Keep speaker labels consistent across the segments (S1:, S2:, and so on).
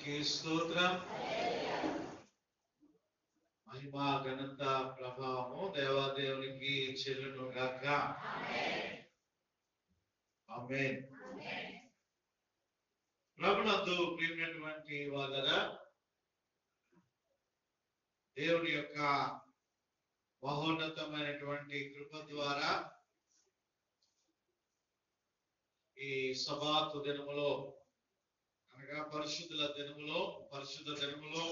S1: దేవునికి స్తోత్రం. మహిమ ఘనత ప్రభావము దేవాదేవునికి చెల్లును గాక. ఆమేన్. ప్రభునందు ప్రియమైనటువంటి వాళ్ళరా, దేవుని యొక్క మహోన్నతమైనటువంటి కృప ద్వారా ఈ సబాతు దినములో అనగా పరిశుద్ధ దినములో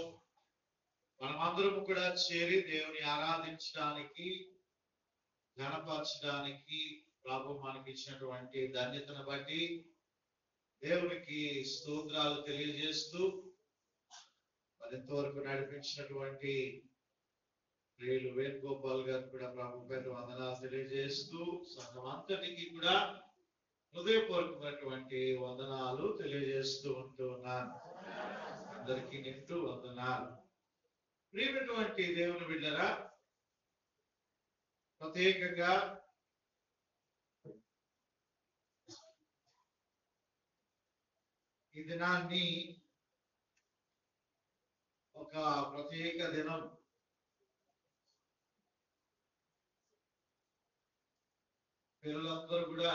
S1: మనమందరము కూడా చేరి దేవుని ఆరాధించడానికి, ఘనపరచడానికి ప్రభు మనకి ఇచ్చినటువంటి ధన్యతను బట్టి దేవునికి స్తోత్రాలు తెలియజేస్తూ మరింతవరకు నడిపించినటువంటి ప్రియులు వేణుగోపాల్ గారు కూడా ప్రభు పేద వందనాలు తెలియజేస్తూ సంఘం అంతటికి కూడా హృదయపూర్వకమైనటువంటి వందనాలు తెలియజేస్తూ ఉంటున్నాను. అందరికీ నిండు వందనాలు. ప్రియమైనటువంటి దేవుని బిడ్డరా, ప్రత్యేకంగా ఈ దినాన్ని ఒక ప్రత్యేక దినం. పిల్లలందరూ కూడా,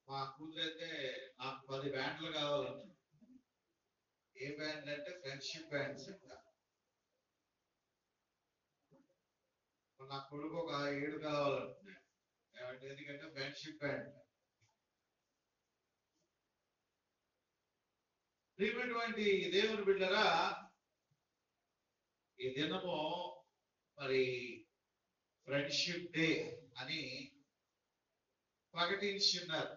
S1: మా కూతురైతే నాకు 10 బ్యాండ్లు కావాలంట. ఏ బ్యాండ్ అంటే ఫ్రెండ్షిప్ బ్యాండ్స్ అంట. నా కొడుకు ఒక 7 కావాలంటున్నాడు. ఎందుకంటే ఫ్రెండ్షిప్ బ్యాండ్. ప్రియమైనటువంటి దేవుని బిడ్డరా, ఈ దినము మరి ఫ్రెండ్షిప్ డే అని ప్రకటించున్నారు.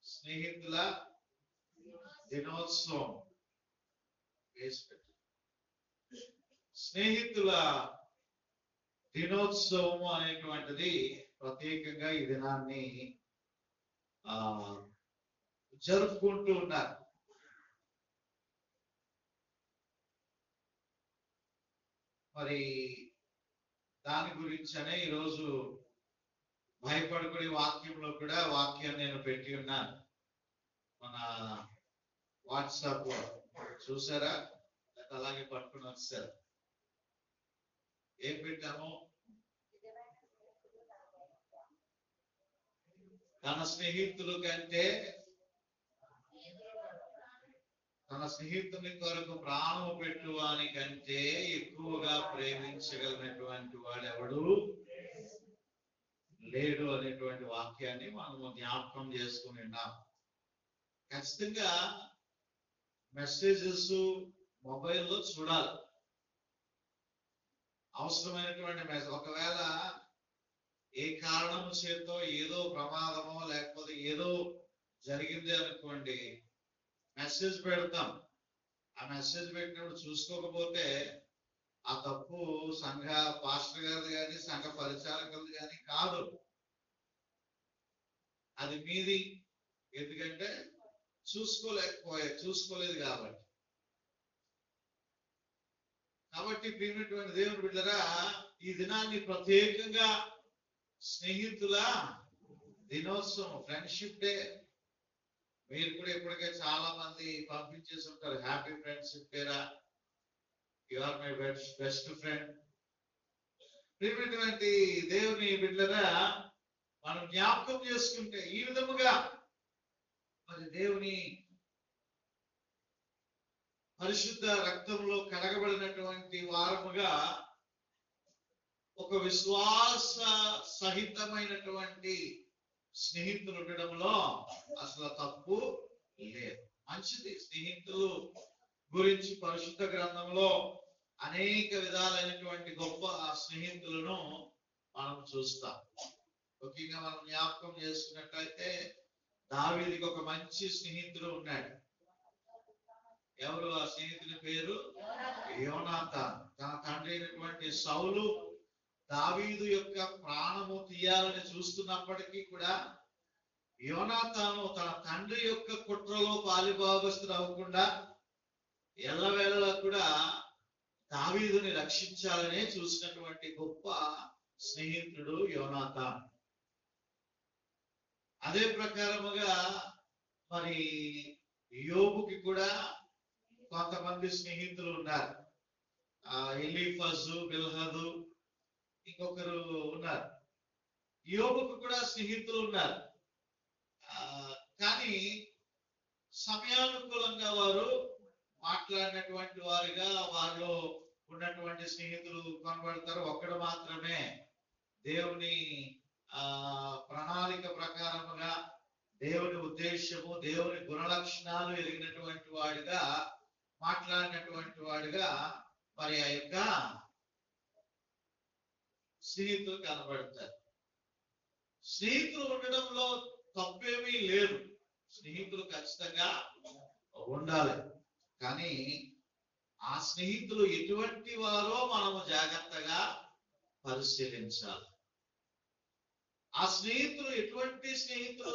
S1: స్నేహితుల దినోత్సవం స్నేహితుల దినోత్సవం అనేటువంటిది ప్రత్యేకంగా ఈ దినాన్ని జరుపుకుంటూ ఉన్నారు. మరి దాని గురించనే ఈరోజు భయపడుకునే వాక్యంలో కూడా వాక్యం నేను పెట్టి ఉన్నాను. మన వాట్సాప్ లో చూసారా? అలాగే పట్టుకుని వచ్చారు. ఏం పెట్టాము? తన స్నేహితుల కంటే తన స్నేహితుని కొరకు ప్రాణము పెట్టువాని కంటే ఎక్కువగా ప్రేమించగలిగినటువంటి వాడెవడు లేడు అనేటువంటి వాక్యాన్ని మనము జ్ఞాపకం చేసుకుని ఉన్నాం. ఖచ్చితంగా మెసేజెస్ మొబైల్లో చూడాలి. అవసరమైనటువంటి మెసేజ్, ఒకవేళ ఏ కారణం చేతో ఏదో ప్రమాదమో లేకపోతే ఏదో జరిగింది అనుకోండి, మెసేజ్ పెడతాం. ఆ మెసేజ్ పెట్టినప్పుడు చూసుకోకపోతే ఆ తప్పు సంఘ పాస్టర్ గారిది కానీ సంఘ పరిచారకులది కానీ కాదు, అది మీది. ఎందుకంటే చూసుకోలేదు కాబట్టి ప్రియమైనటువంటి దేవుని బిడ్డరా, ఈ దినాన్ని ప్రత్యేకంగా స్నేహితుల దినోత్సవం, ఫ్రెండ్షిప్ డే. మీరు కూడా ఇప్పటికే చాలా మంది పంపించేసి ఉంటారు, హ్యాపీ ఫ్రెండ్షిప్ డేరా, you are my best friend. ప్రియమైనటువంటి దేవుని బిడ్డరా, మనం జ్ఞాపకం చేసుకుంటే ఈ విధముగా మరి దేవుని పరిశుద్ధ రక్తంలో కడగబడినటువంటి వారముగా ఒక విశ్వాస సహితమైనటువంటి స్నేహితులు ఉండడంలో అసలు తప్పు లేదు. మంచిది. స్నేహితులు గురించి పరిశుద్ధ గ్రంథంలో అనేక విధాలైనటువంటి గొప్ప స్నేహితులను మనం చూస్తాం. ముఖ్యంగా మనం జ్ఞాపకం చేసుకున్నట్లయితే దావీదుకి ఒక మంచి స్నేహితుడు ఉన్నాడు. ఎవరు ఆ స్నేహితుని పేరు? యోనాతాన్. తన తండ్రి అయినటువంటి సౌలు దావీదు యొక్క ప్రాణము తీయాలని చూస్తున్నప్పటికీ కూడా యోనాతాను తన తండ్రి యొక్క కుట్రలో పాలిభాగస్తుడు అవ్వకుండా ఎల్లవేళలా కూడా దావీదుని రక్షించాలనే చూసినటువంటి గొప్ప స్నేహితుడు యోనాతాన్. అదే ప్రకారముగా మరి యోబుకి కూడా కొంతమంది స్నేహితులు ఉన్నారు. ఎలీఫజు, బిల్హదు, ఇంకొకరు ఉన్నారు. యోబుకు కూడా స్నేహితులు ఉన్నారు. కానీ సమయానుకూలంగా వారు మాట్లాడినటువంటి వారిగా వారిలో ఉన్నటువంటి స్నేహితులు కనబడతారు. ఒక్కడు మాత్రమే దేవుని ప్రణాళిక ప్రకారముగా, దేవుని ఉద్దేశము, దేవుని గుణలక్షణాలు ఎరిగినటువంటి వాడిగా, మాట్లాడినటువంటి వాడిగా మరి ఆ యొక్క స్నేహితులు కనబడతారు. స్నేహితులు ఉండడంలో తప్పేమీ లేదు. స్నేహితులు ఖచ్చితంగా ఉండాలి. కానీ ఆ స్నేహితులు ఎటువంటి వారో మనము జాగ్రత్తగా పరిశీలించాలి. ఆ స్నేహితులు ఎటువంటి స్నేహితులు,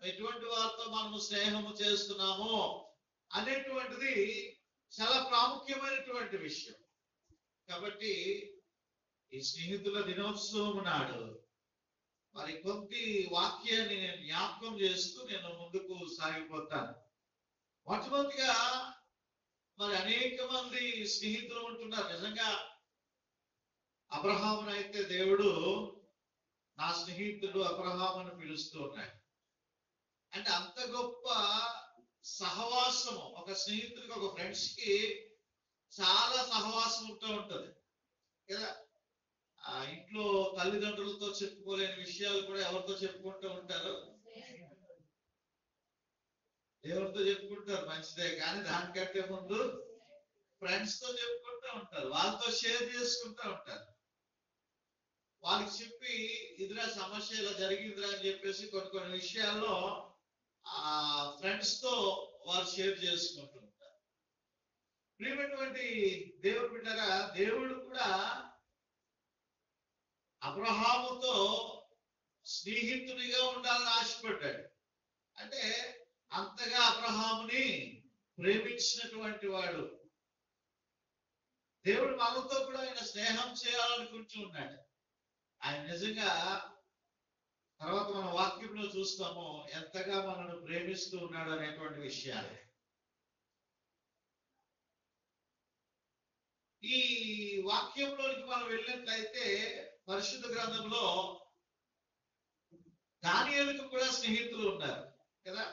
S1: ఎటువంటి వారితో మనము స్నేహము చేస్తున్నామో అనేటువంటిది చాలా ప్రాముఖ్యమైనటువంటి విషయం. కాబట్టి ఈ స్నేహితుల దినోత్సవం నాడు మరి కొద్ది వాక్యాన్ని నేను జ్ఞాపకం చేస్తూ నేను ముందుకు సాగిపోతాను. మొట్టమొదటిగా మరి అనేక మంది స్నేహితులు ఉంటున్నారు. నిజంగా అబ్రహామునైతే దేవుడు నా స్నేహితుడు అబ్రహాం అని పిలుస్తూ ఉన్నాడు. అంటే అంత గొప్ప సహవాసము ఒక స్నేహితుడికి, ఒక ఫ్రెండ్స్ కి చాలా సహవాసం ఉంటూ ఉంటది కదా. ఇంట్లో తల్లిదండ్రులతో చెప్పుకోలేని విషయాలు కూడా ఎవరితో చెప్పుకుంటూ ఉంటారు? దేవుడితో చెప్పుకుంటారు, మంచిదే. కానీ దానికంటే ముందు ఫ్రెండ్స్ తో చెప్పుకుంటూ ఉంటారు, వాళ్ళతో షేర్ చేసుకుంటూ ఉంటారు. వాళ్ళకి చెప్పి ఇదిరా సమస్య ఇలా జరిగిందిరా అని చెప్పేసి కొన్ని కొన్ని విషయాల్లో ఫ్రెండ్స్ తో వారు షేర్ చేసుకుంటూ ఉంటారు. ప్రియమైనటువంటి దేవుడు బిడ్డరా, దేవుడు కూడా అబ్రహాముతో స్నేహితుడిగా ఉండాలని ఆశపడ్డాడు. అంటే అంతగా అబ్రహాముని ప్రేమించినటువంటి వాడు. దేవుడు మనతో కూడా ఆయన స్నేహం చేయాలనుకుంటూ ఉన్నాడు. ఆయన నిజంగా తర్వాత మన వాక్యంలో చూస్తాము ఎంతగా మనను ప్రేమిస్తూ ఉన్నాడు అనేటువంటి విషయాలు. ఈ వాక్యంలోనికి మనం వెళ్ళినట్లయితే పరిశుద్ధ గ్రంథంలో దానియేలుకు కూడా స్నేహితులు ఉన్నారు కదా.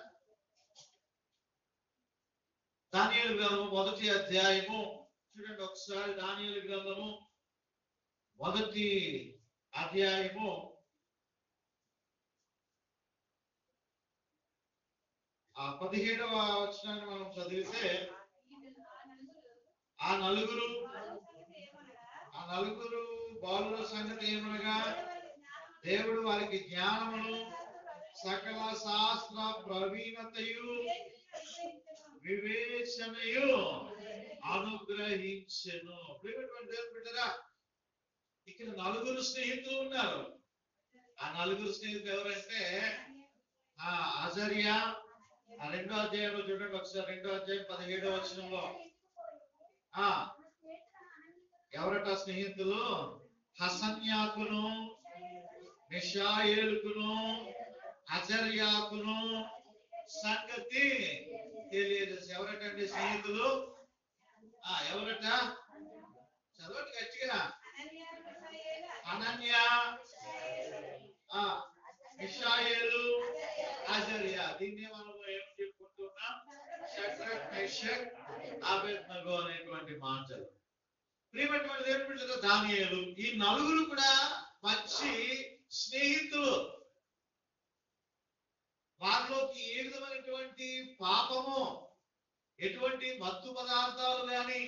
S1: దానియేలు గ్రంథము 1వ అధ్యాయము చూడండి ఒకసారి. దానియేలు గ్రంథము 1వ అధ్యాయము 17వ వచనాన్ని మనం చదివితే, ఆ నలుగురు బాలుల సంగతి ఏమనగా, దేవుడు వారికి జ్ఞానమును సకల శాస్త్ర ప్రవీణతయు వివేచనయు అనుగ్రహించెను. ఇక్కడ నలుగురు స్నేహితులు ఉన్నారు. ఆ నలుగురు స్నేహితులు ఎవరంటే అజర్యా, 2వ అధ్యాయంలో చూడండి ఒకసారి. 2వ అధ్యాయం 17వ వచనంలో ఎవరట స్నేహితులు? హసన్యాకును, మిషాయేలుకును, అజర్యాకును సంగతి తెలియదు. ఎవరటండి స్నేహితులు? ఎవరట? చదవండి గట్టిగా. అనన్య, మిషాయేలు, అజర్యా. దీన్ని మనం ఏం చెప్పుకుంటున్నాం? షడ్రక్, మేషక్, అబేద్నగో అనేటువంటి మాటలు. ప్రియమైనటువంటి దేవుని బిడ్డలారా, దానియేలు, ఈ నలుగురు కూడా మంచి స్నేహితులు. వారిలోకి ఏ విధమైనటువంటి పాపము, ఎటువంటి మత్తు పదార్థాలు గాని,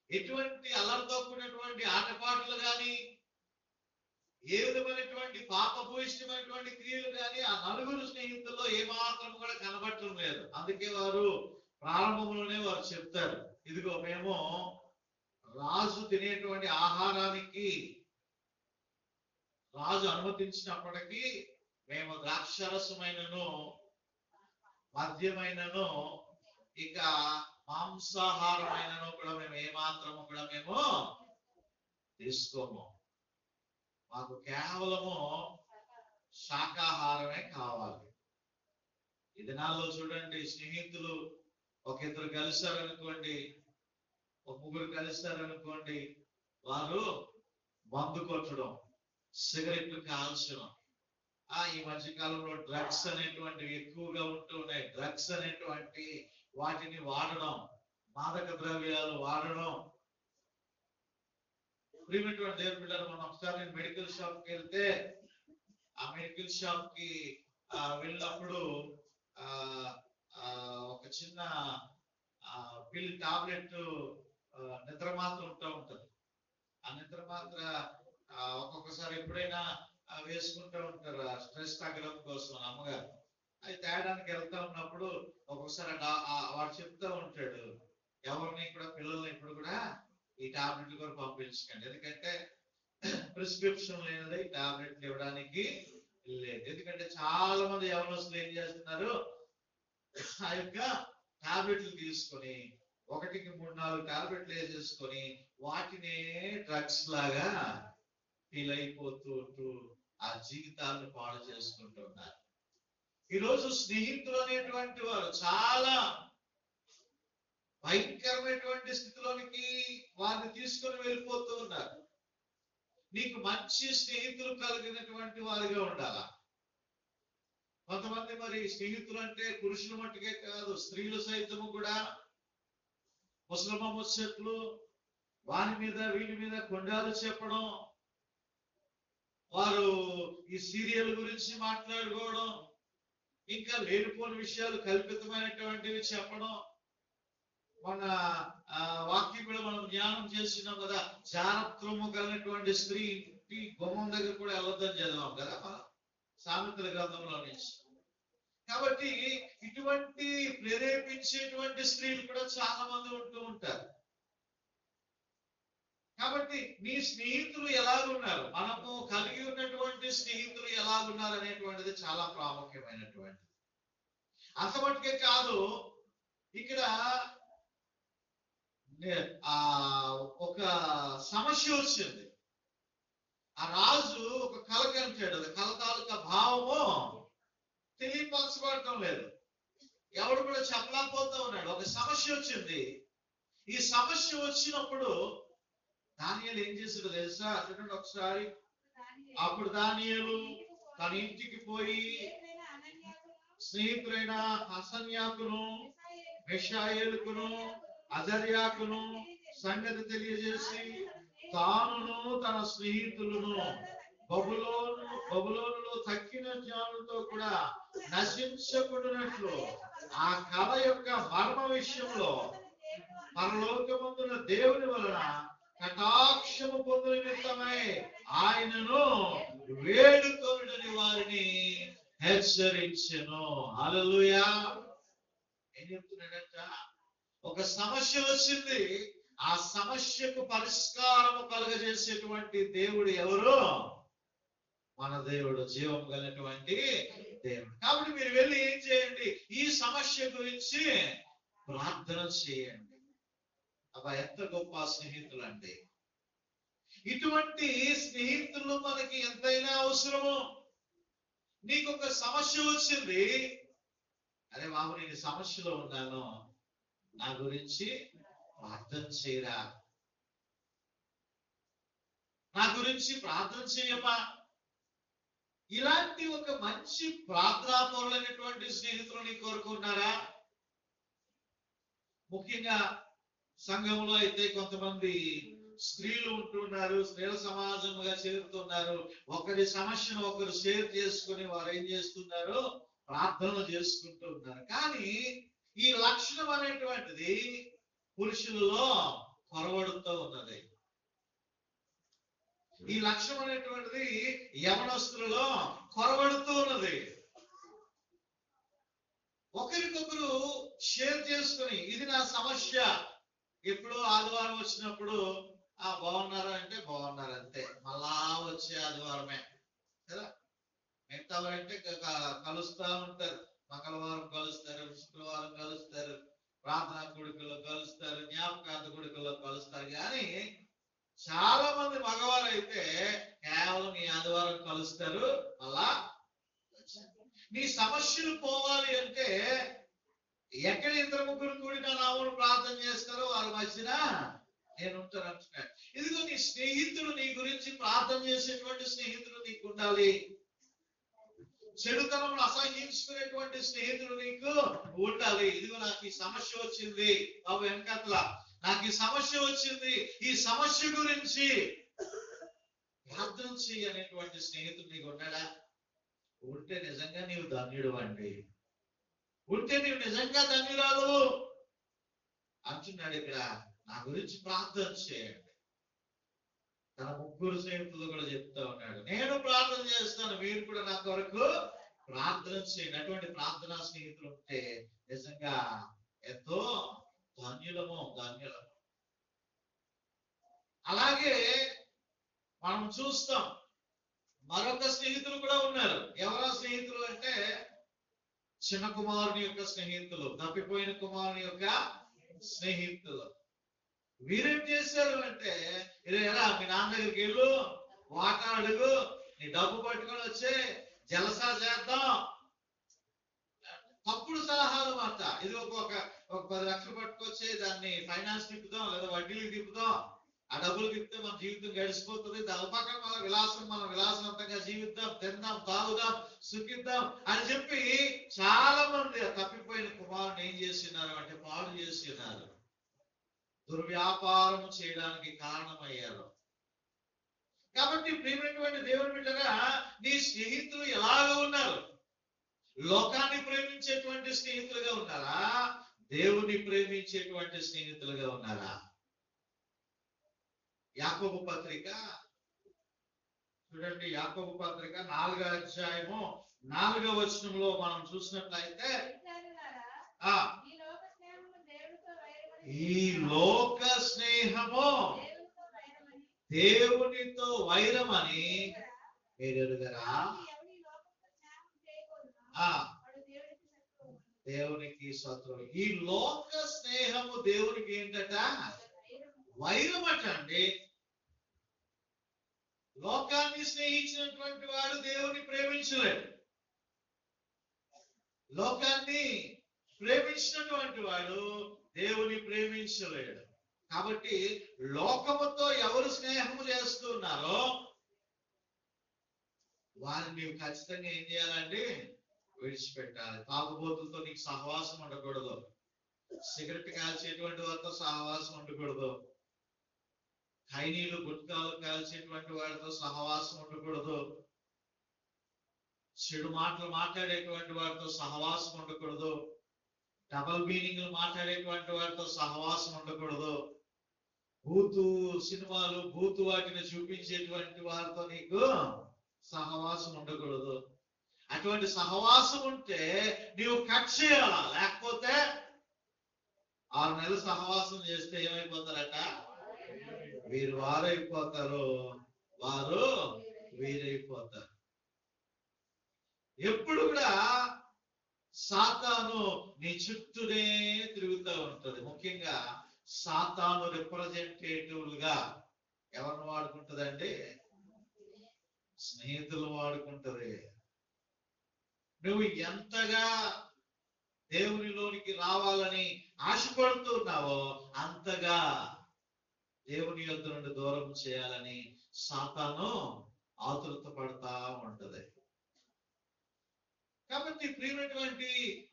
S1: ఎటువంటి అల్లరితో కూడినటువంటి ఆటపాటలు గాని, ఏ విధమైనటువంటి పాపభూయిష్టమైనటువంటి క్రియలు గాని ఆ నలుగురు స్నేహితుల్లో ఏమాత్రం కూడా కనబడటం లేదు. అందుకే వారు ప్రారంభంలోనే వారు చెప్తారు, ఇదిగో మేము రాజు తినేటువంటి ఆహారానికి రాజు అనుమతించినప్పటికీ మేము ద్రాక్షరసమైనను మద్యమైనను ఇక మాంసాహారమైనను కూడా మేము ఏమాత్రము కూడా మేము తీసుకోము. మాకు కేవలము శాకాహారమే కావాలి. ఈ దినాల్లో చూడండి, స్నేహితులు ఒక ఇద్దరు కలిశారనుకోండి, ఒక ముగ్గురు కలిశారనుకోండి, వారు మందు కొట్టడం, సిగరెట్లు కాల్చడం, ఈ మధ్య కాలంలో డ్రగ్స్ అనేటువంటివి ఎక్కువగా ఉంటూ ఉన్నాయి. డ్రగ్స్ అనేటువంటి వాటిని వాడడం, మాదక ద్రవ్యాలు వాడడం. ప్రియమైనటువంటి దేవుని బిడ్డలు, మనం ఒకసారి మెడికల్ షాప్ కి వెళ్తే, ఆ మెడికల్ షాప్ కి వెళ్ళినప్పుడు ఒక చిన్న పిల్ టాబ్లెట్ నిద్ర మాత్ర ఉంటది. ఆ నిద్ర మాత్ర ఒక్కొక్కసారి ఎప్పుడైనా వేసుకుంటూ ఉంటారు స్ట్రెస్ తగ్గడం కోసం అమ్మగారు. అది తేడానికి వెళ్తా ఉన్నప్పుడు ఒక్కొక్కసారి వాడు చెప్తా ఉంటాడు, ఎవరిని కూడా పిల్లల్ని ఇప్పుడు కూడా ఈ టాబ్లెట్లు కూడా పంపించకండి, ఎందుకంటే ప్రిస్క్రిప్షన్ లేనిది టాబ్లెట్లు ఇవ్వడానికి లేదు. ఎందుకంటే చాలా మంది యవనస్తులు ఏం చేస్తున్నారు, ఆ యొక్క టాబ్లెట్లు తీసుకొని 1-3-4 టాబ్లెట్లు వేసేసుకొని వాటినే డ్రగ్స్ లాగా ఫీల్ అయిపోతూ ఆ జీవితాలను పాడు చేసుకుంటూ ఉన్నారు. ఈరోజు స్నేహితులు అనేటువంటి వారు చాలా భయంకరమైనటువంటి స్థితిలోనికి వారిని తీసుకొని వెళ్ళిపోతూ ఉన్నారు. నీకు మంచి స్నేహితులు కలిగినటువంటి వారిగా ఉండాలా. కొంతమంది మరి స్నేహితులు అంటే పురుషుల మట్టుకే కాదు, స్త్రీలు సైతము కూడా ముసలమ్మ ముచ్చట్లు, వారి మీద వీరి మీద కొండాలు చెప్పడం, వారు ఈ సీరియల్ గురించి మాట్లాడుకోవడం, ఇంకా లేనిపోని విషయాలు కల్పితమైనటువంటివి చెప్పడం. మన వాక్యం కూడా మనం జ్ఞానం చేస్తున్నాం కదా, జారత్వము కలిగినటువంటి స్త్రీ ఇంటి గుమ్మం దగ్గర కూడా వెళ్ళొద్దని చదివాం కదా మనం సామెతల గ్రంథంలో నుంచి. కాబట్టి ఇటువంటి ప్రేరేపించేటువంటి స్త్రీలు కూడా చాలా మంది ఉంటూ ఉంటారు. కాబట్టి నీ స్నేహితులు ఎలాగున్నారు, మనము కలిగి ఉన్నటువంటి స్నేహితులు ఎలాగున్నారు అనేటువంటిది చాలా ప్రాముఖ్యమైనటువంటిది. అంతమటుకే కాదు, ఇక్కడ ఒక సమస్య వచ్చింది. ఆ రాజు ఒక కళ కంటాడు, అది కళ తాలూకా భావము తెలియపరచబడటం లేదు, ఎవడు కూడా చెప్పలేకపోతూ ఉన్నాడు. ఒక సమస్య వచ్చింది. ఈ సమస్య వచ్చినప్పుడు దానియేలు ఏం చేశాడో తెలుసా? చూడండి ఒకసారి. అప్పుడు దానియేలు తన ఇంటికి పోయి స్నేహితులైన హసన్యాకును, మిషాయేలుకును, అజర్యాకును సంగతి తెలియజేసి తానును తన స్నేహితులను బబులోనులో తక్కిన జ్ఞానులతో కూడా నశించకుండానట్లు ఆ కథ యొక్క మర్మ విషయంలో పరలోకమందున దేవుని వలన కటాక్షము పొందు నిమిత్తమై ఆయనను వేడుకొనుడని వారిని హెచ్చరించెను. హల్లెలూయా. ఏం చెప్తున్నాడంట? ఒక సమస్య వచ్చింది, ఆ సమస్యకు పరిష్కారము కలుగజేసేటువంటి దేవుడు ఎవరు? మన దేవుడు, జీవం కలిగినటువంటి దేవుడు. కాబట్టి మీరు వెళ్ళి ఏం చేయండి, ఈ సమస్య గురించి ప్రార్థన చేయండి. అబ్బా, ఎంత గొప్ప స్నేహితులు అండి! ఇటువంటి స్నేహితులు మనకి ఎంతైనా అవసరము. నీకు ఒక సమస్య వచ్చింది, అరే బాబు నేను సమస్యలో ఉన్నాను, నా గురించి ప్రార్థన చేయరా, నా గురించి ప్రార్థన చేయమ్మా. ఇలాంటి ఒక మంచి ప్రార్థనాపరులైనటువంటి స్నేహితులు నీ కోరుకున్నారా? ముఖ్యంగా సంఘంలో అయితే కొంతమంది స్త్రీలు ఉంటున్నారు, స్త్రీల సమాజంగా చేరుతున్నారు. ఒకరి సమస్యను ఒకరు షేర్ చేసుకుని వారు ఏం చేస్తున్నారు, ప్రార్థనలు చేసుకుంటూ ఉన్నారు. కానీ ఈ లక్షణం అనేటువంటిది పురుషులలో కొరవడుతూ ఉన్నది. ఈ లక్షణం అనేటువంటిది యవనస్తులలో కొరవడుతూ ఉన్నది. ఒకరికొకరు షేర్ చేసుకుని, ఇది నా సమస్య. ఎప్పుడు ఆదివారం వచ్చినప్పుడు బాగున్నారా అంటే బాగున్నారు అంతే, మళ్ళా వచ్చే ఆదివారమే కదా. మిగతా అంటే కలుస్తా ఉంటారు, మంగళవారం కలుస్తారు, శుక్రవారం కలుస్తారు, ప్రార్థనా కొడుకుల్లో కలుస్తారు, జ్ఞాపకార్థ కొడుకుల్లో కలుస్తారు. కానీ చాలా మంది మగవారు అయితే కేవలం ఈ ఆదివారం కలుస్తారు, మళ్ళా నీ సమస్య సమస్యలు పోవాలి అంటే ఎక్కడ ఇద్దరు ముగ్గురు కూడి నా నామమున ప్రార్థన చేస్తారో వారి మధ్యన నేను ఉంటాను అంటున్నాడు. ఇదిగో నీ స్నేహితుడు నీ గురించి ప్రార్థన చేసేటువంటి స్నేహితుడు నీకు ఉండాలి. చెడుతనంలో అసహించుకునేటువంటి స్నేహితుడు నీకు ఉండాలి. ఇదిగో నాకు ఈ సమస్య వచ్చింది బాబు వెనకట్ల, నాకు ఈ సమస్య వచ్చింది, ఈ సమస్య గురించి ప్రార్థన చెయ్యి అనేటువంటి స్నేహితుడు నీకు ఉన్నాడా? ఉంటే నిజంగా నీవు ధన్యుడు అండి. ఉంటే నీవు నిజంగా ధన్యురాలు అంటున్నాడు. ఇక్కడ నా గురించి ప్రార్థన చేయండి. తన ముగ్గురు స్నేహితులు కూడా చెప్తా ఉన్నాడు, నేను ప్రార్థన చేస్తాను, మీరు కూడా నా కొరకు ప్రార్థన చేయండి. అటువంటి ప్రార్థనా స్నేహితులు ఉంటే నిజంగా ఎంతో ధన్యులము. అలాగే మనం చూస్తాం మరొక స్నేహితులు కూడా ఉన్నారు. ఎవరా స్నేహితులు అంటే చిన్న కుమారుని యొక్క స్నేహితులు, తప్పిపోయిన కుమారుని యొక్క స్నేహితులు. వీరేం చేశారు అంటే, ఎలా మీ నాన్న దగ్గరికి వెళ్ళు, వాటా అడుగు, నీ డబ్బు పట్టుకొని వచ్చే జలసా చేద్దాం, తప్పుడు సలహాలు మాట. ఇది ఒక 10 లక్షలు పట్టుకొచ్చి దాన్ని ఫైనాన్స్ తిప్పుదాం, లేదా వడ్డీలు తిప్పుదాం, ఆ డబ్బులు తిప్పితే మన జీవితం గడిచిపోతుంది, దాని పక్కన మన విలాసవంతంగా జీవిద్దాం, తిందాం, తాగుదాం, సుఖిద్దాం అని చెప్పి చాలా మంది తప్పిపోయిన కుమారుని ఏం చేస్తున్నారు అంటే పాడు చేస్తున్నారు, దుర్వ్యాపారం చేయడానికి కారణమయ్యారు. కాబట్టి ప్రియమైనటువంటి దేవుని బిడ్డగా నీ స్నేహితులు ఎలాగ ఉన్నారు? లోకాన్ని ప్రేమించేటువంటి స్నేహితులుగా ఉన్నారా? దేవుని ప్రేమించేటువంటి స్నేహితులుగా ఉన్నారా? యాకోబు పత్రిక చూడండి, యాకోబు పత్రిక 4వ అధ్యాయము 4వ వచనంలో మనం చూసినట్లయితే, ఈ లోక స్నేహము దేవునితో వైరమని మీరు ఎరుగరా? దేవునికి శత్రువు. ఈ లోక స్నేహము దేవునికి ఏంటట? వైరమట అండి. లోకాన్ని స్నేహించినటువంటి వాడు దేవుని ప్రేమించలేడు. లోకాన్ని ప్రేమించినటువంటి వాడు దేవుని ప్రేమించలేడు. కాబట్టి లోకముతో ఎవరు స్నేహము చేస్తున్నారో వారిని నీవు ఖచ్చితంగా ఏం చేయాలండి? విడిచిపెట్టాలి. తాగుబోతులతో నీకు సహవాసం ఉండకూడదు. సిగరెట్ కాల్చేటువంటి వారితో సహవాసం ఉండకూడదు. ఖైనీలు గుట్కాలు కాల్చేటువంటి వారితో సహవాసం ఉండకూడదు. చెడు మాటలు మాట్లాడేటువంటి వారితో సహవాసం ఉండకూడదు. డబల్ మీనింగ్లు మాట్లాడేటువంటి వారితో సహవాసం ఉండకూడదు. బూతు సినిమాలు, బూతు వాటిని చూపించేటువంటి వారితో నీకు సహవాసం ఉండకూడదు. అటువంటి సహవాసం ఉంటే నీవు కట్ చేయాలా, లేకపోతే 6 నెలలు సహవాసం చేస్తే ఏమైపోతారట? వీరు వారైపోతారు, వారు వీరైపోతారు. ఎప్పుడు కూడా సాతాను నీ చుట్టూనే తిరుగుతూ ఉంటది. ముఖ్యంగా సాతాను రిప్రజెంటేటివ్లుగా ఎవరిని వాడుకుంటదండి? స్నేహితులు వాడుకుంటది. నువ్వు ఎంతగా దేవునిలోనికి రావాలని ఆశపడుతున్నావో అంతగా దేవుని యొద్ద నుండి దూరం చేయాలని సాతాను ఆతురత పడతా ఉంటది. కాబట్టి ప్రియమైనటువంటి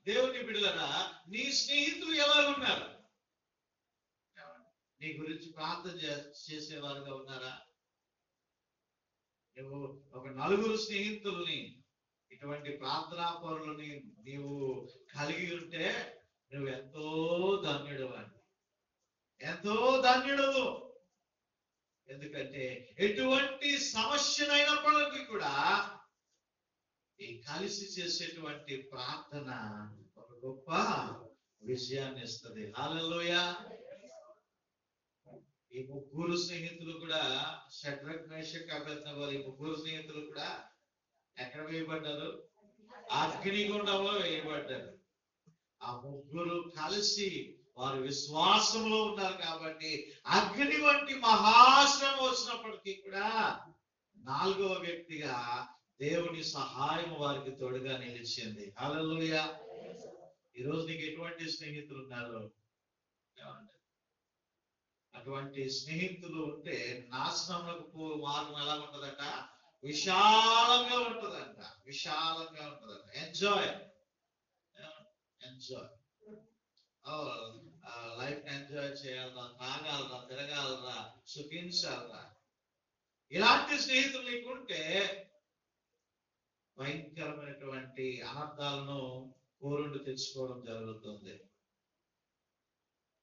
S1: దేవుని బిడ్డలారా, నీ స్నేహితులు ఎలా ఉన్నారు? నీ గురించి ప్రార్థన చేసేవారుగా ఉన్నారా? నువ్వు ఒక 4 స్నేహితుల్ని, ఇటువంటి ప్రార్థనా పరులని నీవు కలిగి ఉంటే నువ్వు ఎంతో ధన్యుడు అండి, ఎంతో ధన్యుడు. ఎందుకంటే ఎటువంటి సమస్యనైనప్పటికీ కూడా ఈ కలిసి చేసేటువంటి ప్రార్థన ఒక గొప్ప విజయాన్ని ఇస్తుంది. హల్లెలూయా. ఈ 3 స్నేహితులు కూడా, షడ్రక్, మేషక్, అబేద్నెగో, ఈ 3 స్నేహితులు కూడా ఎక్కడ వేయబడ్డారు? అగ్నిగుండంలో వేయబడ్డారు. ఆ 3 కలిసి వారు విశ్వాసంలో ఉన్నారు కాబట్టి అగ్ని వంటి మహాశ్రమ వచ్చినప్పటికీ కూడా 4వ వ్యక్తిగా దేవుని సహాయం వారికి తోడుగా నిలిచింది. హల్లెలూయా. ఈరోజు నీకు ఎటువంటి స్నేహితులు ఉన్నారు? అటువంటి స్నేహితులు ఉంటే నాశనములకు మార్గం ఎలా ఉంటదట? విశాలంగా ఉంటదంట. విశాలంగా ఉంటదంట. ఎంజాయ్ ఎంజాయ్ లైఫ్ ఎంజాయ్ చేయాలరా, తాగాలరా, తిరగాలరా, సుఖించాలరా. ఇలాంటి స్నేహితులు నీకుంటే భయంకరమైనటువంటి అనర్థాలను కోరుండి తెచ్చుకోవడం జరుగుతుంది.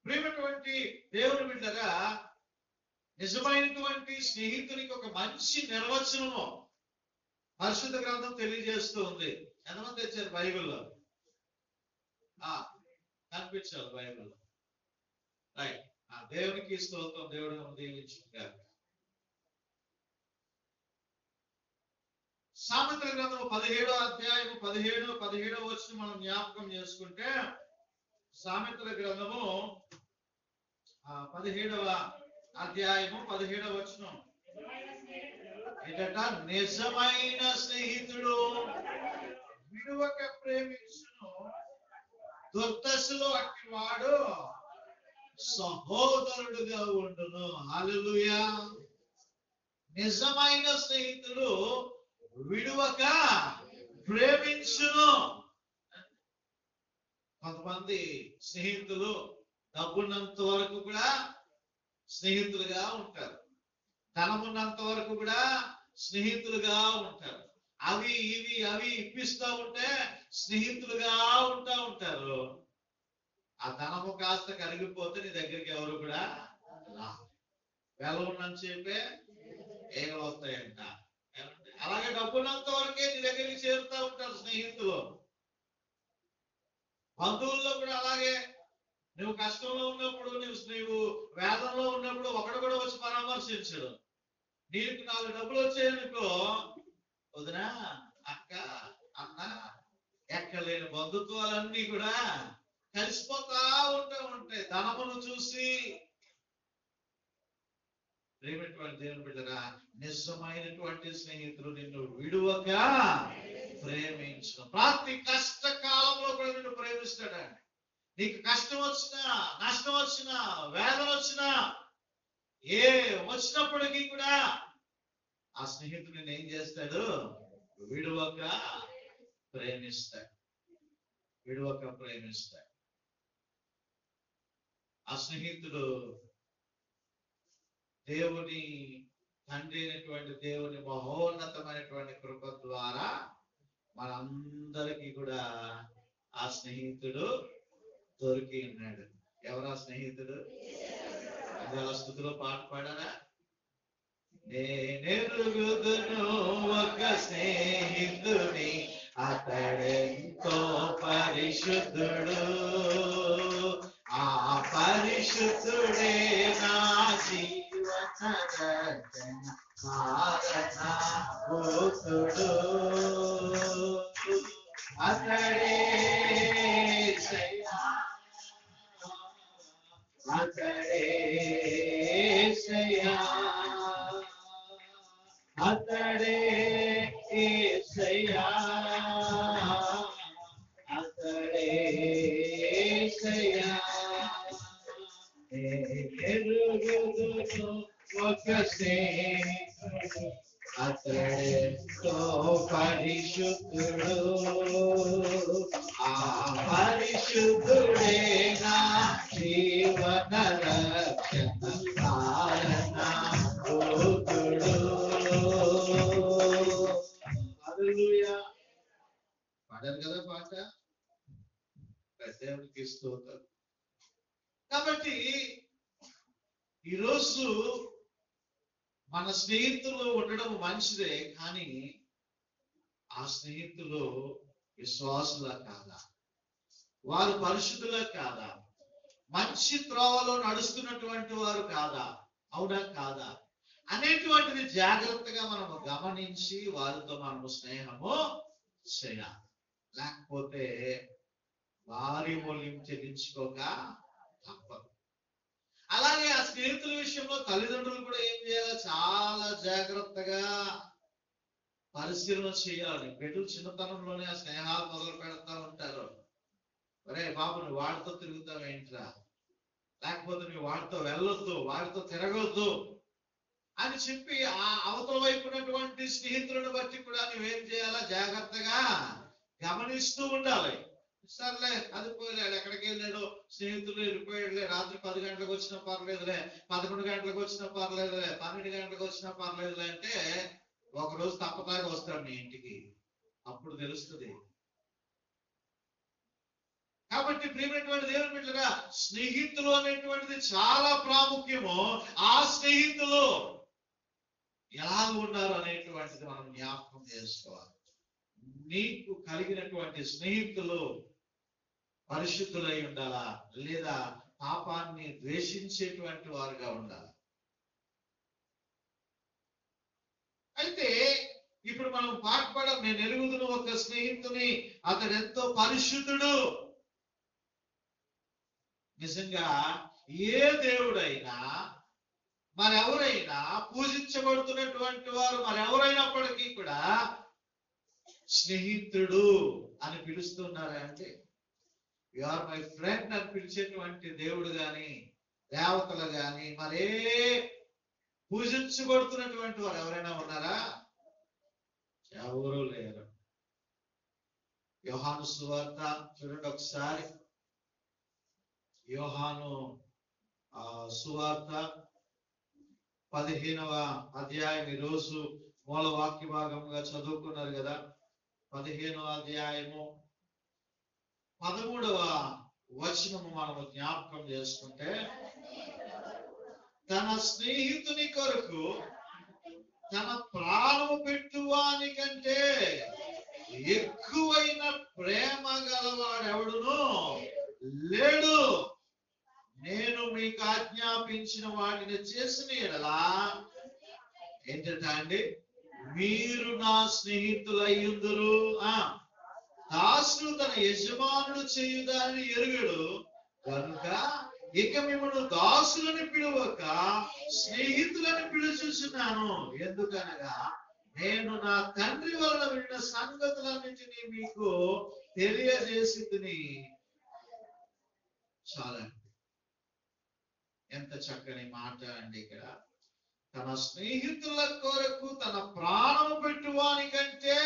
S1: ప్రియమైనటువంటి దేవుని బిడ్డగా, నిజమైనటువంటి స్నేహితునికి ఒక మంచి నిర్వచనము పరిశుద్ధ గ్రంథం తెలియజేస్తూ ఉంది. ఎంతమంది తెచ్చారు బైబిల్లో? కనిపించాలి బైబిల్లో. రైట్. దేవునికి స్తోత్రం. దేవుడు దీవించుగాక. సామెతల గ్రంథం 17వ అధ్యాయము 17వ వచనం మనం జ్ఞాపకం చేసుకుంటే, సామెతల గ్రంథము 17వ అధ్యాయము 17వ వచనం ఏంటంట? నిజమైన స్నేహితుడు విడువక ప్రేమించును, దుర్దశలో అట్టివాడు సహోదరుడుగా ఉండును. హల్లెలూయా. నిజమైన స్నేహితుడు విడువక ప్రేమించును. కొంతమంది స్నేహితులు డబ్బున్నంత వరకు కూడా స్నేహితులుగా ఉంటారు, ధనమున్నంత వరకు కూడా స్నేహితులుగా ఉంటారు. అవి ఇప్పిస్తూ ఉంటే స్నేహితులుగా ఉంటారు. ఆ ధనము కాస్త కరిగిపోతే నీ దగ్గరికి ఎవరు కూడా వెల ఉన్నని చెప్పే ఏగలు వస్తాయంట. అలాగే డబ్బున్నంత వరకే నీ దగ్గరికి చేరుతూ ఉంటారు స్నేహితులు. బంధువుల్లో కూడా అలాగే. నువ్వు కష్టంలో ఉన్నప్పుడు, నువ్వు వేదంలో ఉన్నప్పుడు ఒకడు కూడా వచ్చి పరామర్శించడు. నీకు 4 డబ్బులు వచ్చాయనుకో, వదినా, అక్క, అన్న, ఎక్కలేని బంధుత్వాలన్నీ కూడా కలిసిపోతా ఉంటాయి ధనమును చూసి. ప్రేమైనటువంటి దేవుని బిడ్డరా, నిజమైనటువంటి స్నేహితులు నిన్ను విడువక ప్రేమించు. ప్రతి కష్టకాలంలో కూడా నిన్ను ప్రేమిస్తాడండి. నీకు కష్టం వచ్చినా, నష్టం వచ్చినా, వేదన వచ్చినా, ఏ వచ్చినప్పటికీ కూడా ఆ స్నేహితుడు నిన్ను ఏం చేస్తాడు? విడువక ప్రేమిస్తాడు. విడువక ప్రేమిస్తాడు. ఆ స్నేహితుడు దేవుని తండ్రి అయినటువంటి దేవుని మహోన్నతమైనటువంటి కృప ద్వారా మనందరికీ కూడా ఆ స్నేహితుడు దొరికి ఉన్నాడు. ఎవరా స్నేహితుడు? అలా స్థుతిలో పాట పాడారా? నేనెరుగుదును ఒక స్నేహితుని, అతడెంతో పరిశుద్ధుడు, ఆ పరిశుద్ధుడే నా జీవన రక్షణ కారణభూతుడు. అతడే అతడే యేసయ్యా, అతడే యేసయ్యా, అతడే యేసయ్యా. ఎరుగుదును ఒక స్నేహితుడు, అతడెంతో పరిశుద్ధుడు, ఆ పరిశుద్ధుడే నా జీవన రక్షణ కారణభూతుడు. హల్లెలూయా. పాడారు కదా పాట. దేవునికి స్తోత్రం. కాబట్టి ఈరోజు మన స్నేహితులు ఉండడం మంచిదే, కానీ ఆ స్నేహితులు విశ్వాసులా కాదా? వారు పరిశుద్ధులా కాదా? మంచి త్రోవలో నడుస్తున్నటువంటి వారు కాదా? అవునా కాదా అనేటువంటిది జాగ్రత్తగా మనము గమనించి వారితో మనము స్నేహము చేయాలి. లేకపోతే వారి మూల్యం చెల్లించుకోక తప్పదు. అలాగే ఆ స్నేహితుల విషయంలో తల్లిదండ్రులు కూడా ఏం చేయాలి? చాలా జాగ్రత్తగా పరిశీలన చేయాలి. బిడ్డలు చిన్నతనంలోనే ఆ స్నేహాలు మొదలు పెడతా ఉంటారు. ఒరే బాబు, నువ్వు వాడితో తిరుగుతావు ఏంట్రా, లేకపోతే నువ్వు వాడితో వెళ్ళొద్దు, వాడితో తిరగొద్దు అని చెప్పి ఆ అవతల వైపు ఉన్నటువంటి స్నేహితులను బట్టి కూడా నువ్వేం చేయాలా, జాగ్రత్తగా గమనిస్తూ ఉండాలి. సర్లే, అది పోయాడు, ఎక్కడికి వెళ్ళాడు, స్నేహితులు వెళ్ళిపోయాడులే, రాత్రి 10 గంటలకు వచ్చినా పర్లేదులే, 11 గంటలకు వచ్చినా పర్లేదులే, 12 గంటలకు వచ్చినా పర్లేదులే అంటే ఒకరోజు తప్పదాగా వస్తాడు నీ ఇంటికి, అప్పుడు తెలుస్తుంది. కాబట్టి ప్రియమైనటువంటి దేవుని బిడ్డలారా, స్నేహితులు అనేటువంటిది చాలా ప్రాముఖ్యము. ఆ స్నేహితులు ఎలా ఉన్నారు అనేటువంటిది మనం జ్ఞాపకం చేసుకోవాలి. నీకు కలిగినటువంటి స్నేహితులు పరిశుద్ధులై ఉండాలా, లేదా పాపాన్ని ద్వేషించేటువంటి వారుగా ఉండాలి. అయితే ఇప్పుడు మనం పాటుపడం, నేను ఎరుగుదును ఒక స్నేహితుని, అతడు ఎంతో పరిశుద్ధుడు. నిజంగా ఏ దేవుడైనా మరెవరైనా పూజించబడుతున్నటువంటి వారు మరెవరైనప్పటికీ కూడా స్నేహితుడు అని పిలుస్తున్నారా అంటే, యు ఆర్ మై ఫ్రెండ్ అని పిలిచేటువంటి దేవుడు గాని, దేవతలు గాని, మరే పూజించబడుతున్నటువంటి వారు ఎవరైనా ఉన్నారా? ఎవరూ లేరు. యోహాను సువార్త చూడండి ఒకసారి. యోహాను సువార్త 15వ అధ్యాయం, ఈరోజు మూల వాక్య భాగంగా చదువుకున్నారు కదా. 15వ అధ్యాయము 13వ వచనము మనము జ్ఞాపకం చేసుకుంటే, తన స్నేహితుని కొరకు తన ప్రాణము పెట్టువాని కంటే ఎక్కువైన ప్రేమ గలవాడెవడును లేడు. నేను మీకు ఆజ్ఞాపించిన వాటిని చేసిన ఎడలా ఏంటంటే అండి, మీరు నా స్నేహితులయ్యుందురు. దాసుడు తన యజమానుడు చేయుదాని ఎరుగడు కనుక ఇక మిమ్మల్ని దాసులని పిలువక స్నేహితులని పిలుచుచున్నాను. ఎందుకనగా నేను నా తండ్రి వలన విన్న సంగతులన్నింటినీ మీకు తెలియజేసి తిని. చాలా ఎంత చక్కని మాట అండి. ఇక్కడ తన స్నేహితుల కొరకు తన ప్రాణము పెట్టువాని కంటే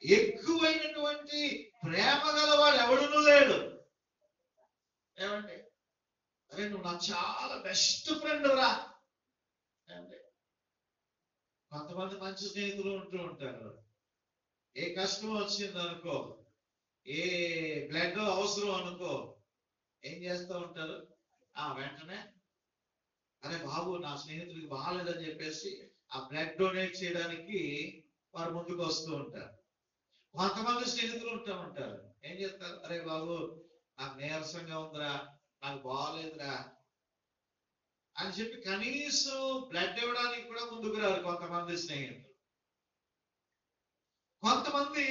S1: ఎక్కువైనటువంటి ప్రేమ గలవాడు ఎవడునూ లేడు. ఏమండి, అరే నువ్వు నాకు చాలా బెస్ట్ ఫ్రెండ్ రా అంటే. కొంతమంది మంచి స్నేహితులు ఉంటూ ఉంటారు. ఏ కష్టం వచ్చింది అనుకో, ఏ బ్లడ్ అవసరం అనుకో, ఏం చేస్తూ ఉంటారు, వెంటనే అరే బాబు నా స్నేహితుడికి బాగాలేదని చెప్పేసి ఆ బ్లడ్ డొనేట్ చేయడానికి వారు ముందుకు వస్తూ ఉంటారు. కొంతమంది స్నేహితులు ఉంటారు, ఏం చేస్తారు, అరే బాబు నాకు నీరసంగా ఉందిరా, నాకు బాగాలేదురా అని చెప్పి కనీసం బ్లడ్ ఇవ్వడానికి కూడా ముందుకు రారు కొంతమంది స్నేహితులు. కొంతమంది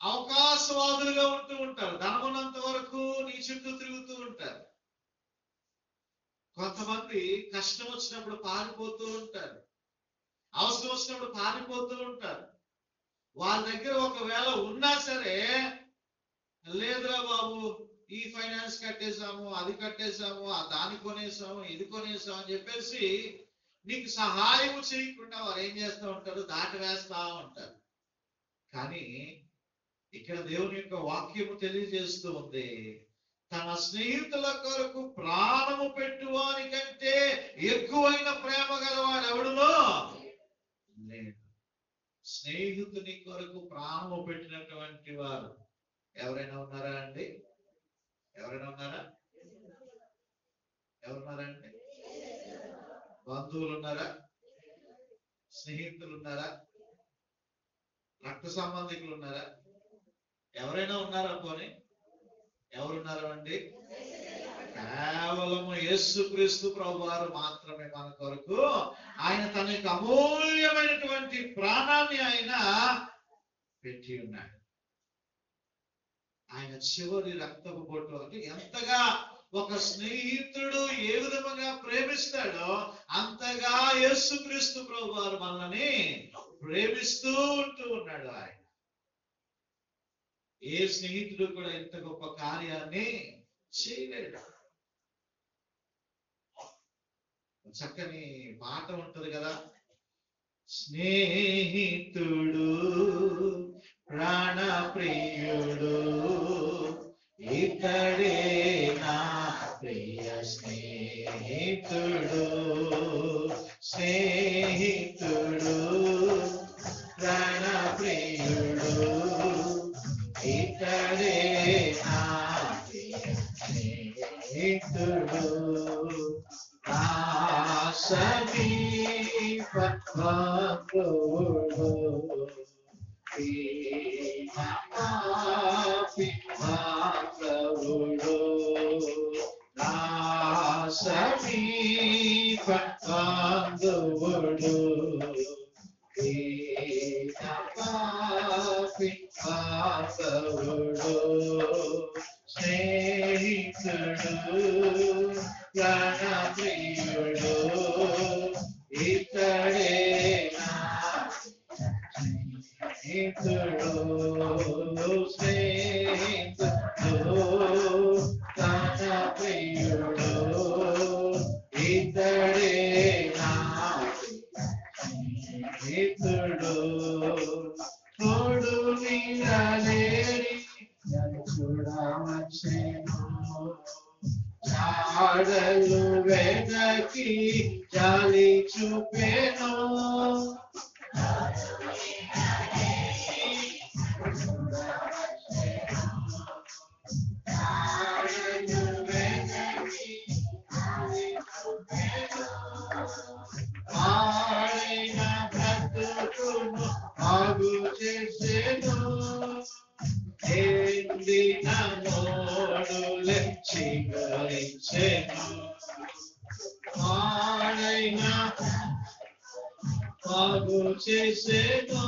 S1: అవకాశవాదులుగా ఉంటూ ఉంటారు, ధనమున్నంత వరకు నీ చుట్టూ తిరుగుతూ ఉంటారు. కొంతమంది కష్టం వచ్చినప్పుడు పారిపోతూ ఉంటారు, అవసరం వచ్చినప్పుడు పారిపోతూ ఉంటారు. వాళ్ళ దగ్గర ఒకవేళ ఉన్నా సరే, లేదురా బాబు ఈ ఫైనాన్స్ కట్టేశాము, అది కట్టేశాము, దాన్ని కొనేసాము, ఇది కొనేసాము అని చెప్పేసి నీకు సహాయం చేయకుండా వారు ఏం చేస్తూ ఉంటారు, దాటి వేస్తా ఉంటారు. కానీ ఇక్కడ దేవుని యొక్క వాక్యము తెలియజేస్తూ ఉంది, తన స్నేహితుల కొరకు ప్రాణము పెట్టువాని కంటే ఎక్కువైన ప్రేమ గలవాడు ఎవడునో లేడు. స్నేహితుని కొరకు ప్రాణము పెట్టినటువంటి వారు ఎవరైనా ఉన్నారా అండి? ఎవరైనా ఉన్నారా? ఎవరున్నారా అండి? బంధువులు ఉన్నారా? స్నేహితులు ఉన్నారా? రక్త సంబంధికులు ఉన్నారా? ఎవరైనా ఉన్నారా? పోనీ ఎవరున్నారా అండి? కేవలము యేసుక్రీస్తు ప్రభువారు మాత్రమే మన కొరకు ఆయన తన యొక్క అమూల్యమైనటువంటి ప్రాణాన్ని ఆయన పెట్టి ఉన్నాడు. ఆయన చివరి రక్తపు బొట్టు అంటే ఎంతగా ఒక స్నేహితుడు ఏ విధముగా ప్రేమిస్తాడో అంతగా యేసుక్రీస్తు ప్రభువారు మనల్ని ప్రేమిస్తూ ఉంటూ ఉన్నాడు ఆయన. ఏ స్నేహితుడు కూడా ఇంత గొప్ప కార్యాన్ని చేయలేడు. చక్కని పాట ఉంటది కదా, స్నేహితుడు ప్రాణ ప్రియుడు ఇతడే నా ప్రియ స్నేహితుడు, స్నేహితుడు ప్రాణ ప్రియుడు ఇతడే నా ప్రియ స్నేహితుడు, సమీప బంధువుడు ప్రభుడు, నా సమీప బంధువుడు ప్రభుడు, స్నేహితుడు ప్రాణ ప్రియుడు ఇతడే నా స్నేహితుడు, స్నేహితుడు ప్రాణ ప్రియుడు ఇతడే నా స్నేహితుడు, తోడు నీడలేని చూడవచ్చేను, జాడలు వెనకి జాలి చూపెను, ఆయన బ్రతుకును బాగు చేసెను, ఎండిన మోడులే చిగురించెను, ఆయన బాగు చేసెను,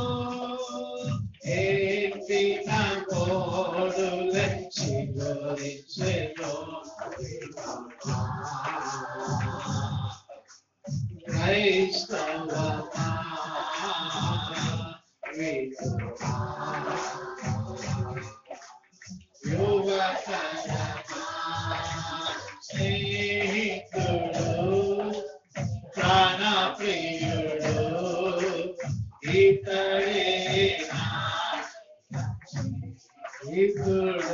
S1: ఎండిన మోడులే చిగురించెను, క్రైస్తవ స్నేహితుడు ప్రాణ ప్రియుడు ఇతడే నా స్నేహితుడు.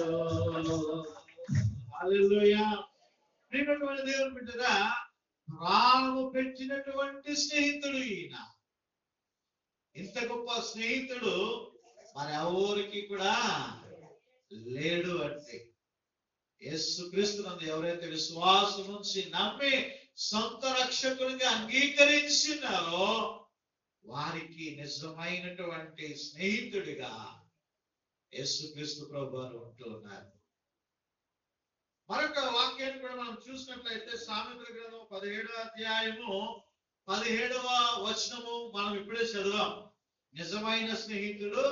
S1: హల్లెలూయా. ప్రియమైన దేవుని బిడ్డగా, ప్రాణము పెట్టినటువంటి స్నేహితుడు ఈయన. ఇంత గొప్ప స్నేహితుడు మరి ఎవరికి కూడా లేడు. అంటే యేసుక్రీస్తునందు ఎవరైతే విశ్వాసం నుంచి నమ్మి సొంత రక్షకునిగా అంగీకరించినారో వారికి నిజమైనటువంటి స్నేహితుడిగా యేసుక్రీస్తు ప్రభువారు ఉంటూ ఉన్నారు. మరొక వాక్యాన్ని కూడా మనం చూసినట్లయితే సామెతల గ్రంథం 17వ అధ్యాయము 17వ వచనము మనం ఇప్పుడే చదివాం. నిజమైన స్నేహితుడు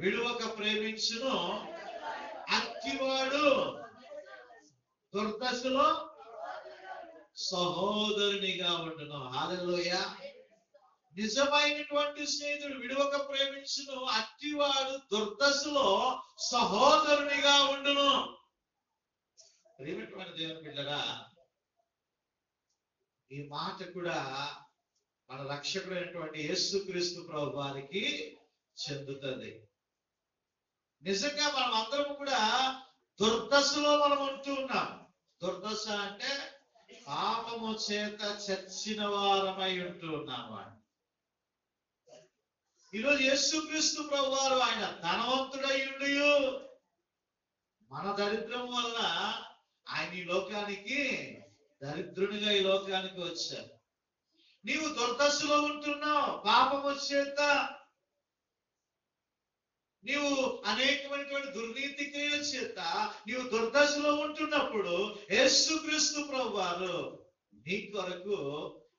S1: విడువక ప్రేమించును, అట్టివాడు దుర్దశలో సహోదరునిగా ఉండును. హల్లెలూయా. నిజమైనటువంటి స్నేహితుడు విడువక ప్రేమించును, అట్టివాడు దుర్దశలో సహోదరునిగా ఉండును. ప్రియమైన దేవుని బిడ్డగా, ఈ మాట కూడా మన రక్షకుడైనటువంటి యేసుక్రీస్తు ప్రభు వారికి చెందుతుంది. నిజంగా మనం అందరం కూడా దుర్దశలో మనం ఉంటూ ఉన్నాం. దుర్దశ అంటే పాపము చేత చచ్చిన వారమై ఉంటూ ఉన్నాము. ఈరోజు యేసుక్రీస్తు ప్రభు వారు ఆయన ధనవంతుడయ్యుండి మన దరిద్రం వలన ఆయన ఈ లోకానికి దరిద్రునిగా ఈ లోకానికి వచ్చారు. నీవు దుర్దశలో ఉంటున్నావు, పాపము చేత నీవు అనేకమైనటువంటి దుర్నీతి క్రియల చేత నీవు దుర్దశలో ఉంటున్నప్పుడు యేసుక్రీస్తు ప్రభువారు నీ కొరకు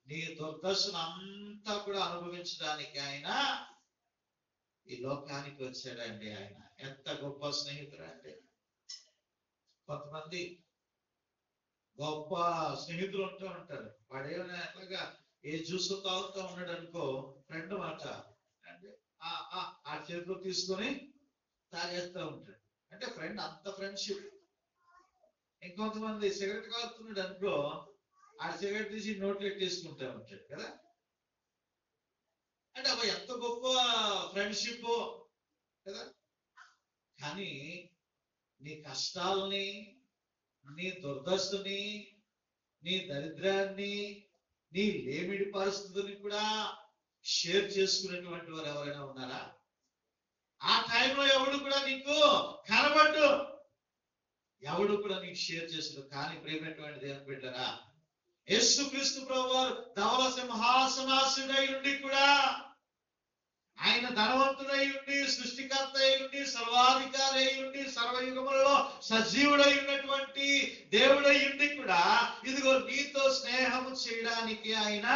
S1: నీ దుర్దశను అంతా కూడా అనుభవించడానికి ఆయన ఈ లోకానికి వచ్చాడండి. ఆయన ఎంత గొప్ప స్నేహితుడు అంటే, కొంతమంది గొప్ప స్నేహితులు ఉంటూ ఉంటారు. వాడేమైనా ఎట్లాగా ఏ జ్యూస్ తాగుతూ ఉన్నాడు అనుకో, ఫ్రెండ్ మాట అంటే ఆ చేతిలో తీసుకొని తాగేస్తూ ఉంటాడు. అంటే ఫ్రెండ్, అంత ఫ్రెండ్షిప్. ఇంకొంతమంది సిగరెట్ కాలుతున్నాడు అనుకో, ఆ సిగరెట్ తీసి నోట్లో తీసుకుంటా ఉంటాడు కదా. అంటే అబ్బా ఎంత గొప్ప ఫ్రెండ్షిప్ కదా. కానీ నీ కష్టాలని, నీ దుర్దశని, నీ దరిద్రాన్ని, నీ లేమిడి పరిస్థితిని కూడా షేర్ చేసుకునేటువంటి వారు ఎవరైనా ఉన్నారా? ఆ టైంలో ఎవడు కూడా నీకు కనబడ్డు, ఎవడు కూడా నీకు షేర్ చేసాడు. కానీ ప్రేమైనటువంటి దేవుని బిడ్డలారా, యేసుక్రీస్తు ప్రభువారు ధవల సింహాసనాసీనుడై ఉండి కూడా, ఆయన ధనవంతుడై ఉండి, సృష్టికర్త అయి ఉండి, సర్వాధికారి అయి ఉండి, సర్వయుగములలో సజీవుడై ఉన్నటువంటి దేవుడై ఉండి కూడా, ఇదిగో నీతో స్నేహం చేయడానికి ఆయన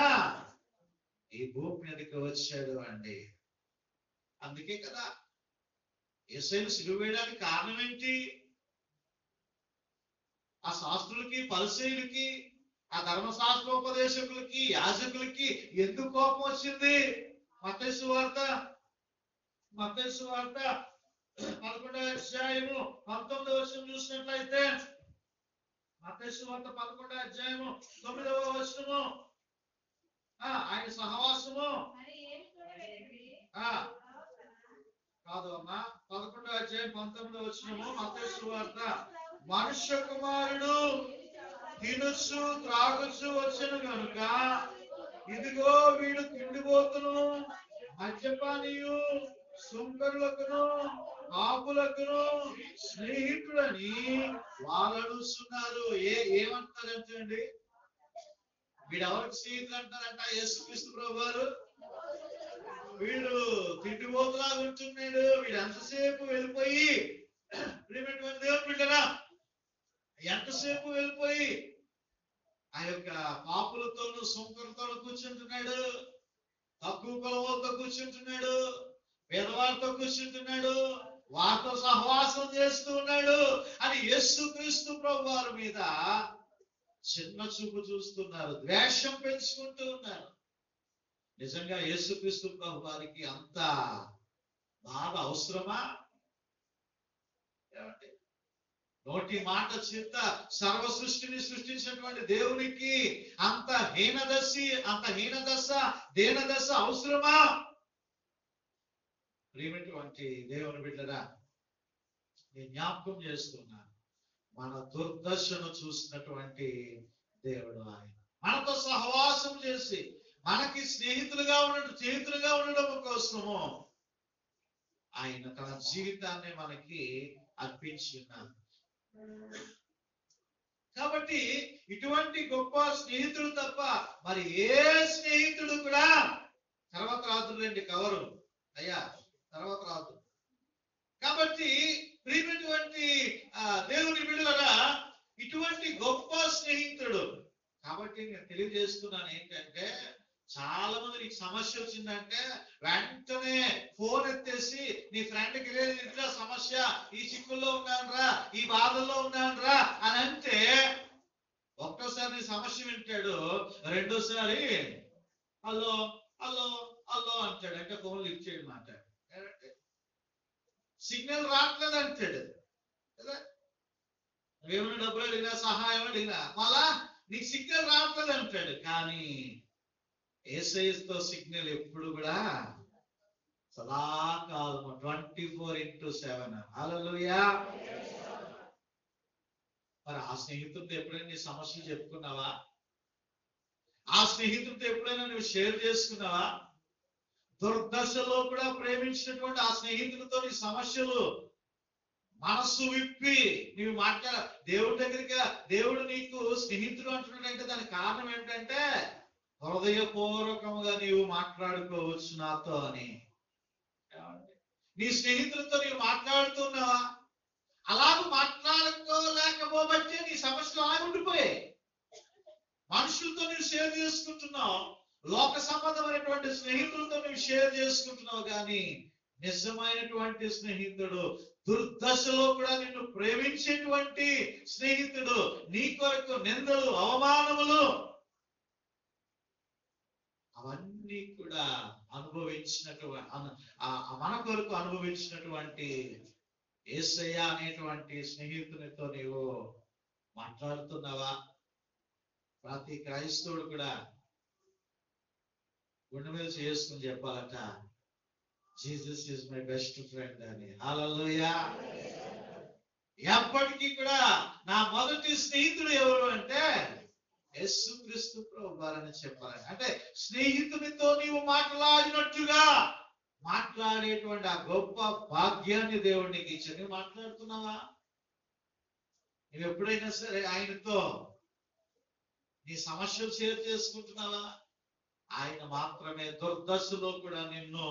S1: ఈ భూమి మీదకి వచ్చాడు అండి. అందుకే కదా యేసయ్యను సిలువ వేయడానికి కారణం ఏంటి? ఆ శాస్త్రులకి, పరిసయ్యులకి, ఆ ధర్మశాస్త్రోపదేశకులకి, యాజకులకి ఎందుకు కోపం వచ్చింది? మత్తయి సువార్త 11వ అధ్యాయము 19వ వచనం చూసినట్లయితే, మత్తయి సువార్త 11వ అధ్యాయము 9వ వచనము, ఆయన సహవాసము కాదు అమ్మా, 11వ అధ్యాయం 19వ వచనము మత్తయి సువార్త, మనుష్య కుమారుడు తినుచు త్రాగుచు వచ్చెను గనుక, ఇదిగో వీడు తిండిపోతును, మద్యపానీయు, సుంకరులకును, కాపులకును స్నేహితుడని వాళ్ళు అడుగుతున్నారు. ఏమంటారంటే అండి, వీడు ఎవరికి స్నేహితులు అంటారంట? యేసుక్రీస్తు ప్రభువారు వీడు తిండిపోతులాగా ఉంటున్నాడు, వీడు ఎంతసేపు వెళ్ళిపోయి, ప్రియమైనటువంటి దేవుని బిడ్డలారా, ఎంతసేపు వెళ్ళిపోయి ఆ యొక్క పాపులతోనూ సుంకరులతోనూ కూర్చుంటున్నాడు, తక్కువ కులవాళ్ళతో కూర్చుంటున్నాడు, పేదవారితో కూర్చుంటున్నాడు, వారితో సహవాసం చేస్తూ ఉన్నాడు అని యేసుక్రీస్తు ప్రభువారి మీద చిన్న చూపు చూస్తున్నారు, ద్వేషం పెంచుకుంటూ ఉన్నారు. నిజంగా యేసుక్రీస్తు ప్రభువారికి అంత బాధ అవసరమా? ఏమంటే నోటి మాట చేత సర్వ సృష్టిని సృష్టించినటువంటి దేవునికి అంత దీనదశ అవసరమా? ప్రియమైనటువంటి దేవుని బిడ్డరా, నేను జ్ఞాపకం చేస్తున్నాను, మన దుర్దశను చూసినటువంటి దేవుడు ఆయన. మనతో సహవాసం చేసి మనకి స్నేహితులుగా ఉండడం కోసము ఆయన తన జీవితాన్ని మనకి అర్పించున్నాడు. కాబట్టి ఇటువంటి గొప్ప స్నేహితుడు తప్ప మరి ఏ స్నేహితుడు కూడా తర్వాత రాదులేండి, కవరు అయ్యా తర్వాత రాదు. కాబట్టి ప్రియమైనటువంటి దేవుని బిడ్డలారా, ఇటువంటి గొప్ప స్నేహితుడు. కాబట్టి నేను తెలియజేస్తున్నాను ఏంటంటే, చాలా మంది నీకు సమస్య వచ్చిందంటే వెంటనే ఫోన్ ఎత్తేసి నీ ఫ్రెండ్కి ఇట్లా సమస్య, ఈ చిక్కుల్లో ఉన్నానురా, ఈ బాధల్లో ఉన్నానురా అని అంటే, ఒక్కసారి నీ సమస్య వింటాడు, రెండోసారి హలో హలో హలో అంటాడు. అంటే ఫోన్ లిఫ్ట్ చేయడం మాట్లాడు, సిగ్నల్ రావట్లేదు అంటాడు కదా. ఏమైనా డబ్బులు అడిగినా, సహాయం అడిగినా మళ్ళా నీకు సిగ్నల్ రావట్లేదు అంటాడు. కానీ యేసయ్యతో సిగ్నల్ ఎప్పుడు కూడా సదాకాలం 24/7. హల్లెలూయా. మరి ఆ స్నేహితుడితో ఎప్పుడైనా నీ సమస్యలు చెప్పుకున్నావా? ఆ స్నేహితుడితో ఎప్పుడైనా నువ్వు షేర్ చేసుకున్నావా? దుర్దశలో కూడా ప్రేమించినటువంటి ఆ స్నేహితులతో నీ సమస్యలు మనస్సు విప్పి నీవు దేవుడి దగ్గరికి, దేవుడు నీకు స్నేహితుడు అంటున్నాడంటే దానికి కారణం ఏంటంటే, హృదయపూర్వకంగా నీవు మాట్లాడుకోవచ్చు నాతో అని. నీ స్నేహితులతో నీవు మాట్లాడుతున్నావా? అలాగ మాట్లాడుకోలేకపోబట్టే నీ సమస్యలు అలా ఉండిపోయాయి. మనుషులతో నువ్వు షేర్ చేసుకుంటున్నావు, లోక సంబంధమైనటువంటి స్నేహితులతో నువ్వు షేర్ చేసుకుంటున్నావు. కానీ నిజమైనటువంటి స్నేహితుడు, దుర్దశలో కూడా నిన్ను ప్రేమించేటువంటి స్నేహితుడు, నీ కొరకు నిందలు అవమానములు అవన్నీ కూడా మన కొరకు అనుభవించినటువంటి యేసయ్య అనేటువంటి స్నేహితునితో నీవు మాట్లాడుతున్నావా? ప్రతి క్రైస్తవుడు కూడా గుండె మీద చేసుకుని చెప్పాలట, Jesus is my best friend అని. హల్లెలూయా. ఎప్పటికీ కూడా నా మొదటి స్నేహితుడు ఎవరు అంటే యేసుక్రీస్తు ప్రభువారని చెప్పాలని. అంటే స్నేహితునితో నీవు మాట్లాడినట్టుగా మాట్లాడేటువంటి ఆ గొప్ప భాగ్యాన్ని దేవుడు నీకు ఇచ్చి నువ్వు మాట్లాడుతున్నావా? నువ్వు ఎప్పుడైనా సరే ఆయనతో నీ సమస్యలు షేర్ చేసుకుంటున్నావా? ఆయన మాత్రమే దుర్దశలో కూడా నిన్ను